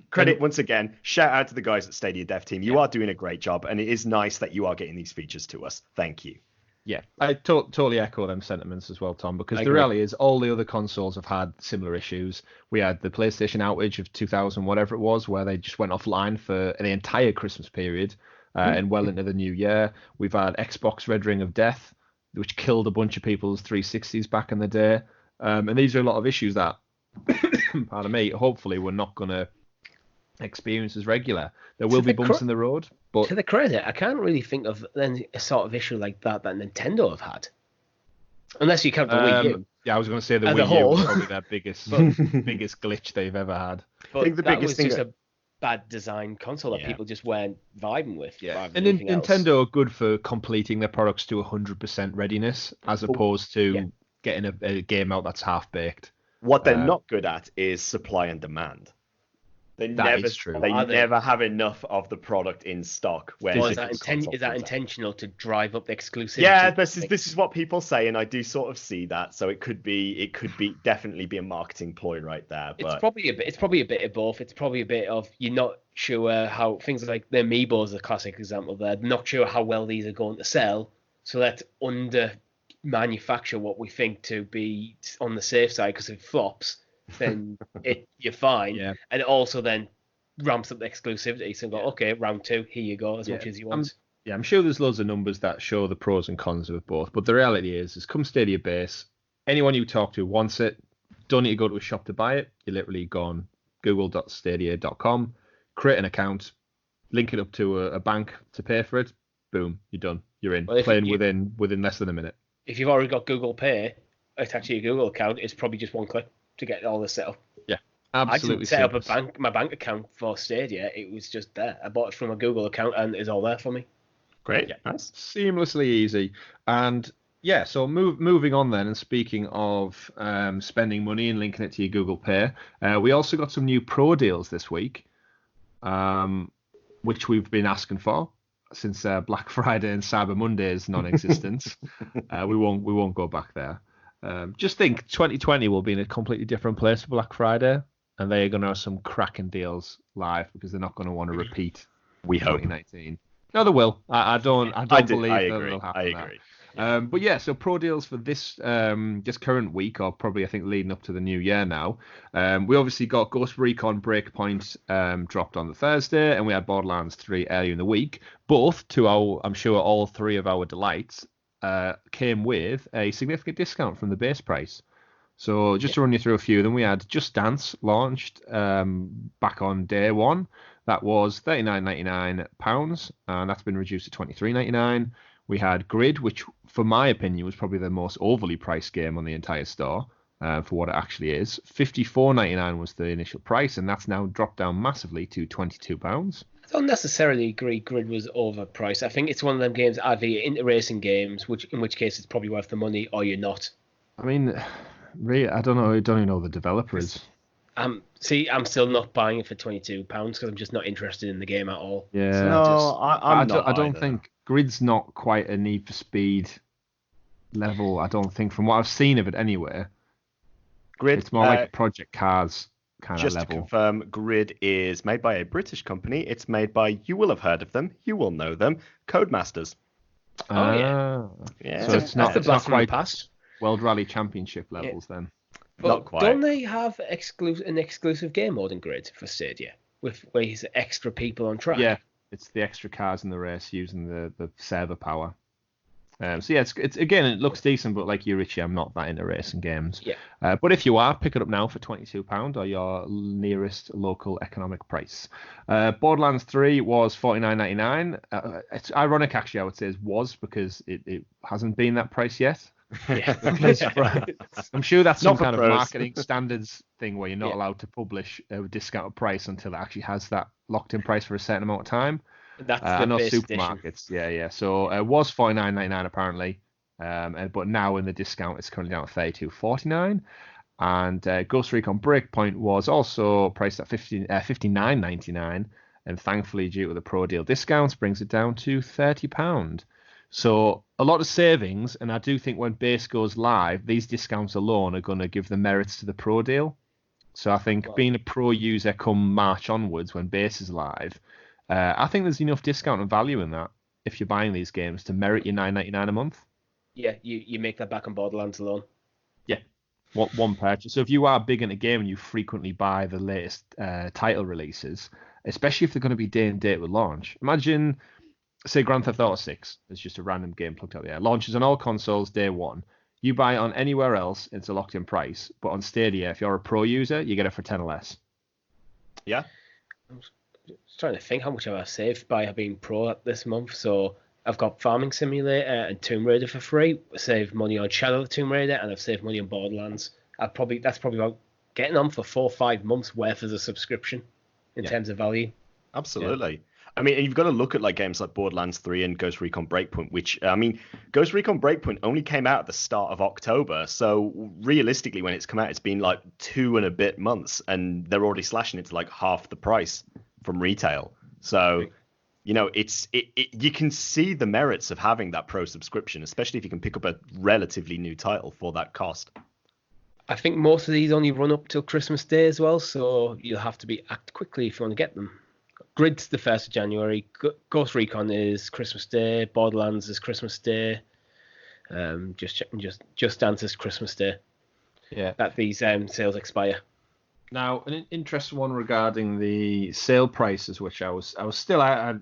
credit once again, shout out to the guys at Stadia Dev Team. You are doing a great job, and it is nice that you are getting these features to us. Thank you. Yeah, I totally echo them sentiments as well, Tom, because the reality is all the other consoles have had similar issues. We had the PlayStation outage of 2000, whatever it was, where they just went offline for the entire Christmas period and well into the new year. We've had Xbox Red Ring of Death, which killed a bunch of people's 360s back in the day. And these are a lot of issues that, pardon me, hopefully we're not going to experience as regular. There will be bumps in the road, but to the credit, I can't really think of any sort of issue like that Nintendo have had, unless you count the Wii U. Yeah, I was going to say the Wii U was probably their biggest glitch they've ever had. But I think the biggest thing was just a bad design console that people just weren't vibing with. Yeah, and Nintendo are good for completing their products to 100% readiness, as opposed to getting a game out that's half baked. What they're not good at is supply and demand. They never have enough of the product in stock. Is that intentional to drive up the exclusivity? Yeah, this is what people say, and I do sort of see that. So it could be definitely be a marketing ploy right there. But it's probably a bit of both. It's probably a bit of you're not sure how things like the Amiibo is a classic example there. Not sure how well these are going to sell, so let's manufacture what we think to be on the safe side, because if it flops, then you're fine. Yeah. And it also then ramps up the exclusivity. So okay, round 2, here you go, as much as you want. I'm sure there's loads of numbers that show the pros and cons of both, but the reality is come Stadia base, anyone you talk to wants it. Don't need to go to a shop to buy it. You literally go on google.stadia.com, create an account, link it up to a bank to pay for it. Boom, you're done. You're in. Playing within less than a minute. If you've already got Google Pay attached to your Google account, it's probably just one click to get all this set up. Yeah, absolutely. I didn't set up my bank account for Stadia. It was just there. I bought it from a Google account, and it's all there for me. Great, yeah. Nice, seamlessly easy. And yeah, so moving on then, and speaking of spending money and linking it to your Google Pay, we also got some new Pro deals this week, which we've been asking for since Black Friday and Cyber Monday's non-existence. We won't go back there. Just think 2020 will be in a completely different place for Black Friday, and they are going to have some cracking deals live because they're not going to want to repeat. We hope 2019. No, they will. I don't believe that'll happen. I agree. But yeah, so Pro deals for this current week, or probably I think leading up to the new year now. We obviously got Ghost Recon Breakpoint dropped on the Thursday, and we had Borderlands 3 earlier in the week. Both, to I'm sure all three of our delights, came with a significant discount from the base price. So just to run you through a few of them, we had Just Dance launched back on day one. That was £39.99, and that's been reduced to £23.99. We had Grid, which, for my opinion, was probably the most overly priced game on the entire store for what it actually is. £54.99 was the initial price, and that's now dropped down massively to £22. I don't necessarily agree Grid was overpriced. I think it's one of them games, either you're into racing games, in which case it's probably worth the money, or you're not. I mean, really, I don't know. I don't even know who the developer is. I'm still not buying it for £22 because I'm just not interested in the game at all. Yeah, so I don't think Grid's not quite a Need for Speed level. I don't think, from what I've seen of it anyway. Grid, it's more like a Project Cars kind of level. Just to confirm, Grid is made by a British company. It's made by, you will have heard of them, you will know them, Codemasters. Yeah. So it's not quite past World Rally Championship levels then. But not quite. Don't they have an exclusive game mode in Grid for Stadia, where he's extra people on track? Yeah, it's the extra cars in the race using the server power. So yeah, it's again, it looks decent, but like you, Richie, I'm not that into racing games. Yeah. But if you are, pick it up now for £22 or your nearest local economic price. Borderlands 3 was £49.99. It's ironic, actually, I would say, because it hasn't been that price yet. Yeah. I'm sure that's some kind of marketing standards thing where you're not allowed to publish a discounted price until it actually has that locked-in price for a certain amount of time. That's the not base supermarkets. edition. Yeah. So it was £49.99 apparently, but now in the discount it's currently down at £32.49. And Ghost Recon Breakpoint was also priced at £59.99, and thankfully, due to the Pro Deal discounts, brings it down to £30. So a lot of savings, and I do think when base goes live, these discounts alone are going to give the merits to the Pro Deal. So I think being a Pro user come March onwards when base is live, I think there's enough discount and value in that if you're buying these games to merit your $9.99 a month. Yeah, you make that back on Borderlands alone. Yeah, one purchase. So if you are big in a game and you frequently buy the latest title releases, especially if they're going to be day and date with launch, imagine, say, Grand Theft Auto 6, it's just a random game plucked out there, launches on all consoles day one. You buy it on anywhere else, it's a locked-in price. But on Stadia, if you're a Pro user, you get it for 10 or less. Yeah. I'm just trying to think how much I've saved by being Pro this month. So I've got Farming Simulator and Tomb Raider for free. I saved money on Shadow of the Tomb Raider, and I've saved money on Borderlands. That's probably about getting on for 4 or 5 months worth as a subscription in terms of value. Absolutely. Yeah. I mean, you've got to look at like games like Borderlands 3 and Ghost Recon Breakpoint, which, I mean, Ghost Recon Breakpoint only came out at the start of October. So realistically, when it's come out, it's been like 2 and a bit months, and they're already slashing it to like half the price from retail. So, you know, you can see the merits of having that Pro subscription, especially if you can pick up a relatively new title for that cost. I think most of these only run up till Christmas Day as well, so you'll have to act quickly if you want to get them. Grid's the 1st of January. Ghost Recon is Christmas Day. Borderlands is Christmas Day. Just Dance is Christmas Day. Yeah. That these sales expire. Now, an interesting one regarding the sale prices, which I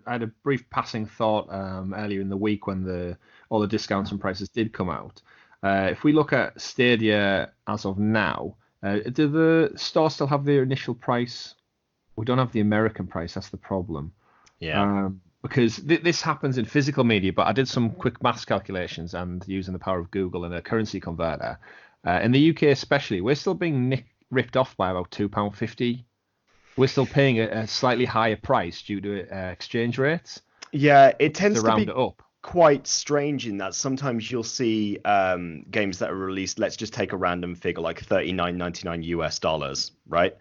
had a brief passing thought earlier in the week when all the discounts and prices did come out. If we look at Stadia as of now, do the stores still have their initial price? We don't have the American price. That's the problem. Yeah. Because this happens in physical media, but I did some quick maths calculations and using the power of Google and a currency converter. In the UK especially, we're still being ripped off by about £2.50. We're still paying a slightly higher price due to exchange rates. Yeah, it tends to round be it up. Quite strange in that sometimes you'll see games that are released. Let's just take a random figure like $39.99 US, right?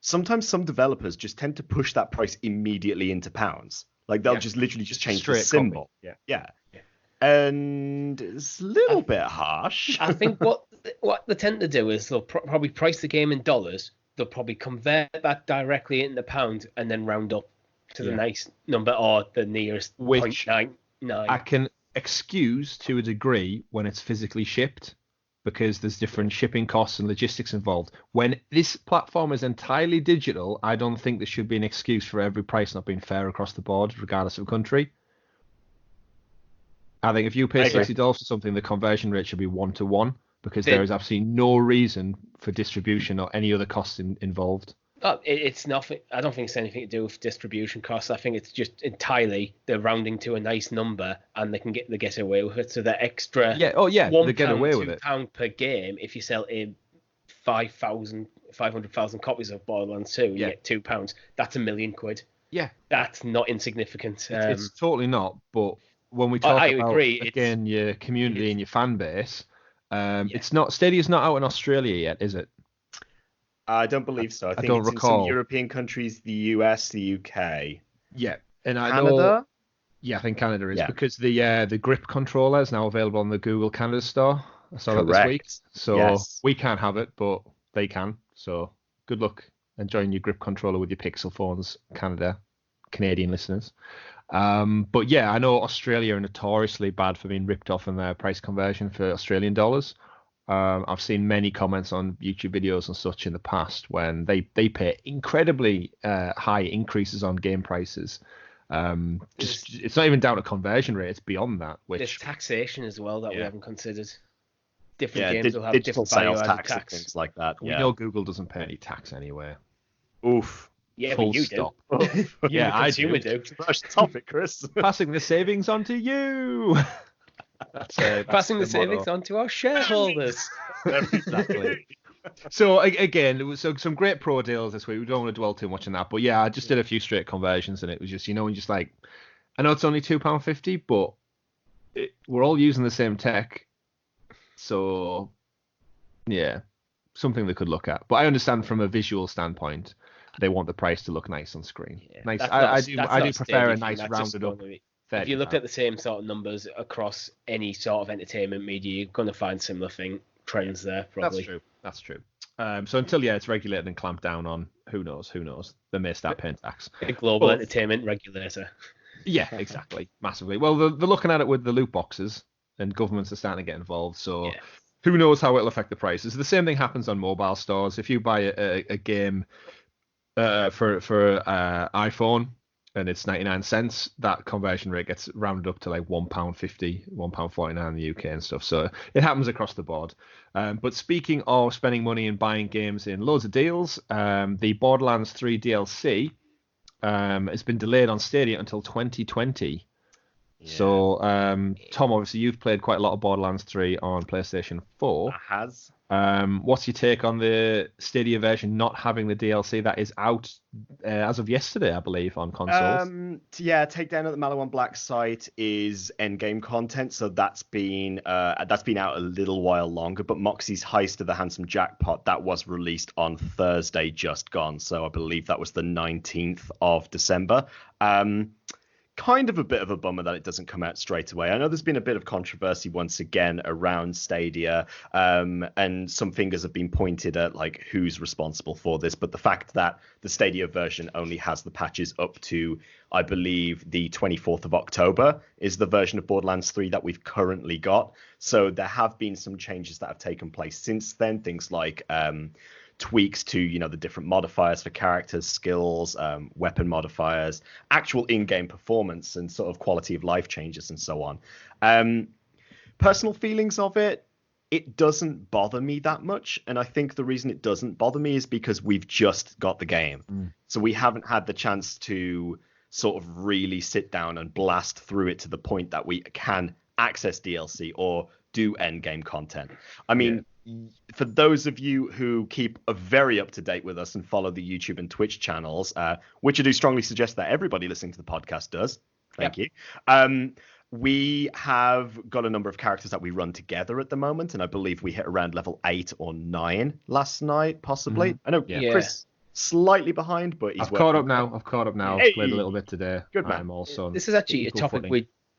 Sometimes some developers just tend to push that price immediately into pounds. Like they'll just literally just change the symbol. Copy. Yeah. And it's a little bit harsh. I think what they tend to do is they'll probably price the game in dollars. They'll probably convert that directly into pounds and then round up to the nice number or the nearest Which 0.99. I can excuse to a degree when it's physically shipped, because there's different shipping costs and logistics involved. When this platform is entirely digital, I don't think there should be an excuse for every price not being fair across the board, regardless of country. I think if you pay $60 for something, the conversion rate should be 1-to-1, because there is absolutely no reason for distribution or any other costs involved. It's nothing. I don't think it's anything to do with distribution costs. I think it's just entirely they're rounding to a nice number and they get away with it. So the extra they get away with it. £1 per game. If you sell in 500,000 copies of Borderlands 2, you get £2. That's £1 million. Yeah, that's not insignificant. It's totally not. But when we talk about again your community and your fan base, it's not. Stadia's not out in Australia yet, is it? I don't believe so. I think it's recall. In some European countries, the US, the UK. Yeah, and Canada. I think Canada is because the grip controller is now available on the Google Canada store. I saw that this week. So we can't have it, but they can. So good luck enjoying your grip controller with your Pixel phones, Canadian listeners. But yeah, I know Australia are notoriously bad for being ripped off in their price conversion for Australian dollars. I've seen many comments on YouTube videos and such in the past when they pay incredibly high increases on game prices. It's not even down to conversion rate; it's beyond that. There's taxation as well that we haven't considered. Different games will have digital different sales tax and things like that. We know Google doesn't pay any tax anyway. Oof. Yeah, full but you stop. do. I do. First topic, Chris. Passing the savings on to you. That's passing the savings on to our shareholders. Exactly. So again, some great pro deals this week. We don't want to dwell too much on that, but yeah, I just did a few straight conversions, and it was just and just like, I know it's only £2.50, but we're all using the same tech, so yeah, something they could look at. But I understand from a visual standpoint, they want the price to look nice on screen. Yeah, nice. I do prefer a nice rounded up. If you looked at the same sort of numbers across any sort of entertainment media, you're going to find similar trends there, probably. That's true. So until it's regulated and clamped down on, who knows? They may start paying tax. A global entertainment regulator. Yeah, exactly. Massively. Well, they're looking at it with the loot boxes, and governments are starting to get involved. So who knows how it'll affect the prices. The same thing happens on mobile stores. If you buy a game for iPhone, and it's 99 cents, that conversion rate gets rounded up to like £1.50, £1.49 in the UK and stuff. So it happens across the board. But speaking of spending money and buying games in loads of deals, the Borderlands 3 DLC has been delayed on Stadia until 2020. Yeah. So, Tom, obviously you've played quite a lot of Borderlands 3 on PlayStation 4. I has. What's your take on the Stadia version not having the DLC that is out as of yesterday, I believe, on consoles? Takedown at the Maliwan Black site is endgame content, so that's been out a little while longer. But Moxie's Heist of the Handsome Jackpot, that was released on Thursday, just gone. So I believe that was the 19th of December. Kind of a bit of a bummer that it doesn't come out straight away. I know there's been a bit of controversy once again around Stadia, and some fingers have been pointed at like who's responsible for this. But the fact that the Stadia version only has the patches up to, I believe, the 24th of October is the version of Borderlands 3 that we've currently got. So there have been some changes that have taken place since then. Things like tweaks to the different modifiers for characters, skills, weapon modifiers, actual in-game performance, and sort of quality of life changes and so on. Personal feelings of it doesn't bother me that much, and I think the reason it doesn't bother me is because we've just got the game. So we haven't had the chance to sort of really sit down and blast through it to the point that we can access DLC or do end game content. I mean, for those of you who keep very up to date with us and follow the YouTube and Twitch channels, which I do strongly suggest that everybody listening to the podcast does. Thank you. We have got a number of characters that we run together at the moment, and I believe we hit around level 8 or 9 last night, possibly. I know Chris slightly behind, but he's caught up now. I've played a little bit today. Good man. I'm also this is actually a topic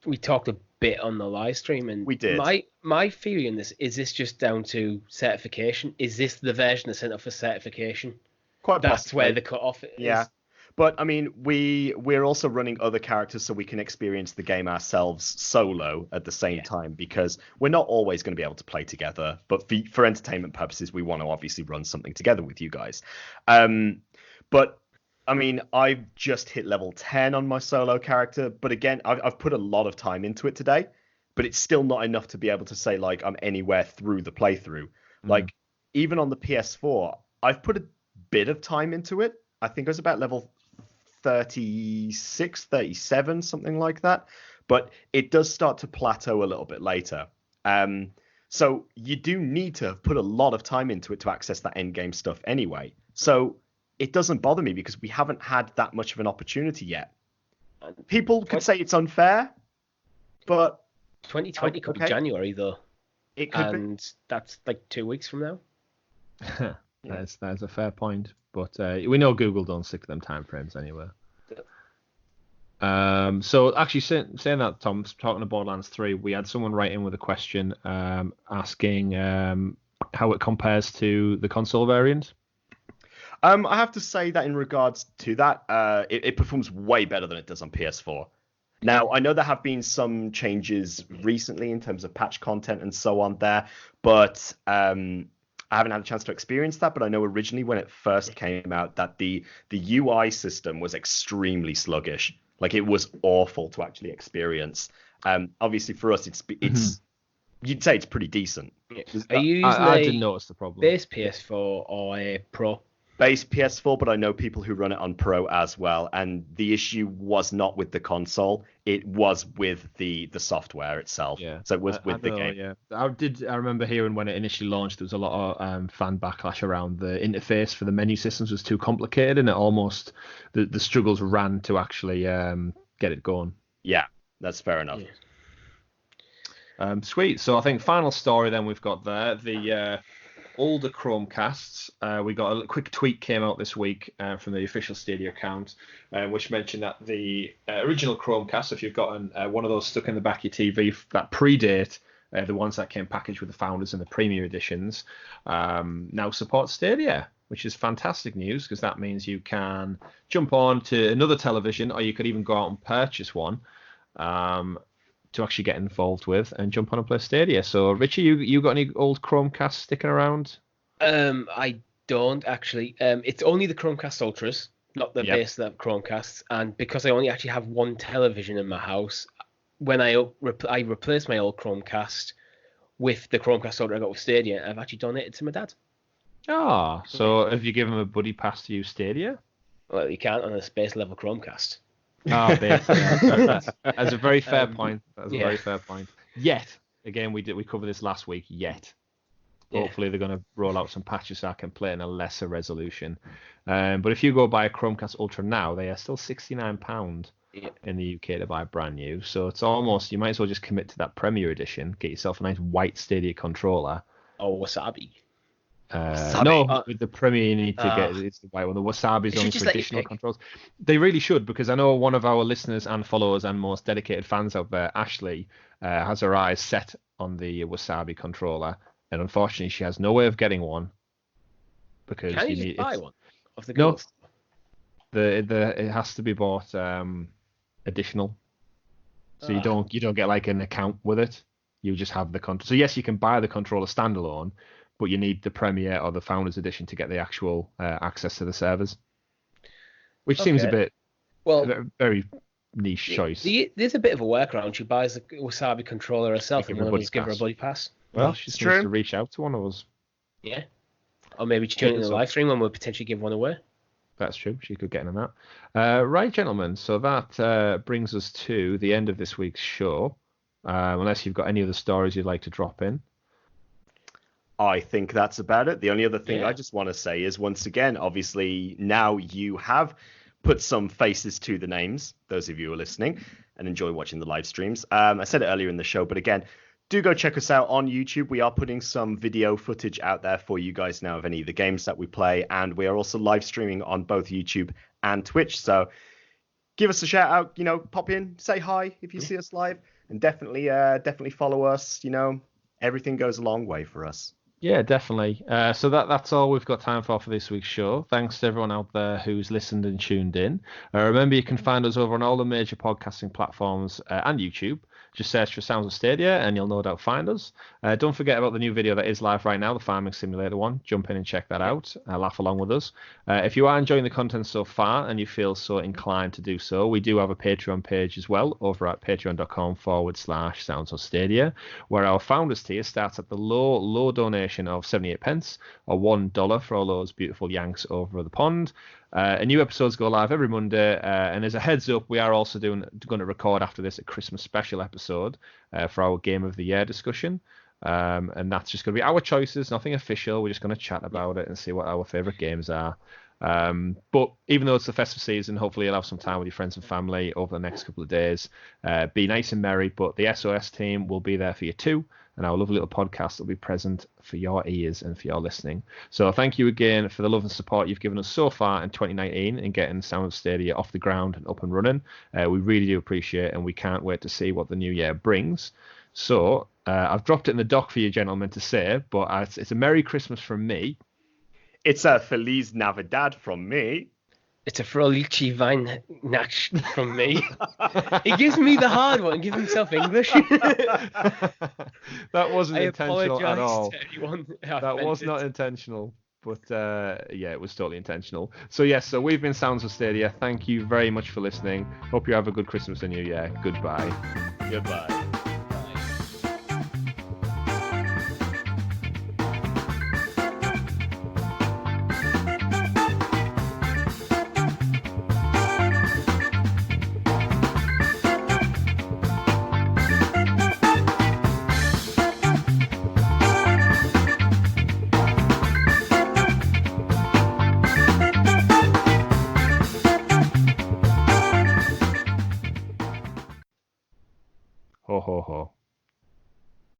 we talked a bit on the live stream, and we did. My theory on this is this just down to certification? Is this the version that's sent off for certification? That's where the cutoff is. Yeah. But I mean, we're also running other characters so we can experience the game ourselves solo at the same time, because we're not always going to be able to play together. But for entertainment purposes, we want to obviously run something together with you guys. But I mean, I've just hit level 10 on my solo character. But again, I've put a lot of time into it today, but it's still not enough to be able to say like I'm anywhere through the playthrough. Like even on the PS4, I've put a bit of time into it. I think I was about level 36, 37, something like that. But it does start to plateau a little bit later. So you do need to have put a lot of time into it to access that end game stuff anyway. So it doesn't bother me because we haven't had that much of an opportunity yet. People could say it's unfair, but 2020 could be January though. It could be. That's like 2 weeks from now. That's a fair point, but we know Google don't stick to them time frames anyway. So actually, saying that, Tom, talking to Borderlands 3, we had someone write in with a question asking how it compares to the console variant. I have to say that in regards to that, it performs way better than it does on PS4. Now, I know there have been some changes recently in terms of patch content and so on there, but I haven't had a chance to experience that. But I know originally when it first came out that the UI system was extremely sluggish. Like, it was awful to actually experience. Obviously, for us, it's you'd say it's pretty decent. Are you using I didn't notice the problem. Base PS4 or a Pro? Base PS4, but I know people who run it on Pro as well. And the issue was not with the console; it was with the software itself. Yeah. So it was with the game. Yeah, I remember hearing when it initially launched, there was a lot of fan backlash around the interface for the menu systems was too complicated, and it almost the struggles ran to actually get it going. Yeah, that's fair enough. Yeah. Sweet. So I think final story then we've got there the. Older Chromecasts. We got a quick tweet came out this week from the official Stadia account, which mentioned that the original Chromecast, if you've got one of those stuck in the back of your TV that predate the ones that came packaged with the Founders and the Premier editions, now support Stadia, which is fantastic news because that means you can jump on to another television, or you could even go out and purchase one. To actually get involved with and jump on and play Stadia. So, Richie, you got any old Chromecast sticking around? I don't actually. It's only the Chromecast Ultras, not the base level Chromecasts. And because I only actually have one television in my house, when I replaced my old Chromecast with the Chromecast Ultra I got with Stadia, I've actually donated to my dad. So have you given him a buddy pass to use Stadia? Well, you can't on a space level Chromecast. That's a very fair point. That's a very fair point. Yet, again, we covered this last week. Hopefully they're going to roll out some patches so I can play in a lesser resolution. But if you go buy a Chromecast Ultra now, they are still £69 in the UK to buy brand new. So it's almost, you might as well just commit to that Premier Edition. Get yourself a nice white Stadia controller. Oh, Wasabi. No, with the Premier you need to get it's the white one. The Wasabi's only for additional controls. They really should, because I know one of our listeners and followers and most dedicated fans out there, Ashley, has her eyes set on the Wasabi controller, and unfortunately she has no way of getting one because you just buy one of the no. It has to be bought additional, so you don't get like an account with it. You just have the controller. So yes, you can buy the controller standalone, but you need the Premier or the Founders Edition to get the actual access to the servers, which seems a bit very niche choice. There's a bit of a workaround. She buys the Wasabi controller herself and we'll just give her a buddy pass. Well, she needs to reach out to one of us. Yeah. Or maybe join in the live stream and we'll potentially give one away. That's true. She could get in on that. Right, gentlemen. So that brings us to the end of this week's show. Unless you've got any other stories you'd like to drop in. I think that's about it. The only other thing I just want to say is, once again, obviously now you have put some faces to the names, those of you who are listening and enjoy watching the live streams. I said it earlier in the show, but again, do go check us out on YouTube. We are putting some video footage out there for you guys now of any of the games that we play, and we are also live streaming on both YouTube and Twitch. So give us a shout out, pop in, say hi if you see us live, and definitely follow us. Everything goes a long way for us. Yeah, definitely. So that's all we've got time for this week's show. Thanks to everyone out there who's listened and tuned in. Remember, you can find us over on all the major podcasting platforms and YouTube. Just search for Sounds of Stadia and you'll no doubt find us. Don't forget about the new video that is live right now, the Farming Simulator one. Jump in and check that out. Laugh along with us. If you are enjoying the content so far and you feel so inclined to do so, we do have a Patreon page as well over at patreon.com/Sounds of Stadia, where our founders tier starts at the low donation of 78 pence or $1 for all those beautiful Yanks over the pond. New episodes go live every Monday, and as a heads up, we are also going to record after this a Christmas special episode for our Game of the Year discussion, and that's just going to be our choices, nothing official. We're just going to chat about it and see what our favourite games are. But even though it's the festive season, hopefully you'll have some time with your friends and family over the next couple of days. Be nice and merry, but the SOS team will be there for you too, and our lovely little podcast will be present for your ears and for your listening. So thank you again for the love and support you've given us so far in 2019 in getting Sound of Stadia off the ground and up and running. We really do appreciate it, and we can't wait to see what the new year brings. So I've dropped it in the dock for you gentlemen to say, but it's a Merry Christmas from me. It's a Feliz Navidad from me. It's a Frolici Weihnacht from me. He gives me the hard one. Give himself English. That wasn't intentional at all. That was not intentional. But it was totally intentional. So so we've been Sounds of Stadia. Thank you very much for listening. Hope you have a good Christmas and New Year. Goodbye. Goodbye. Ho, ho, ho.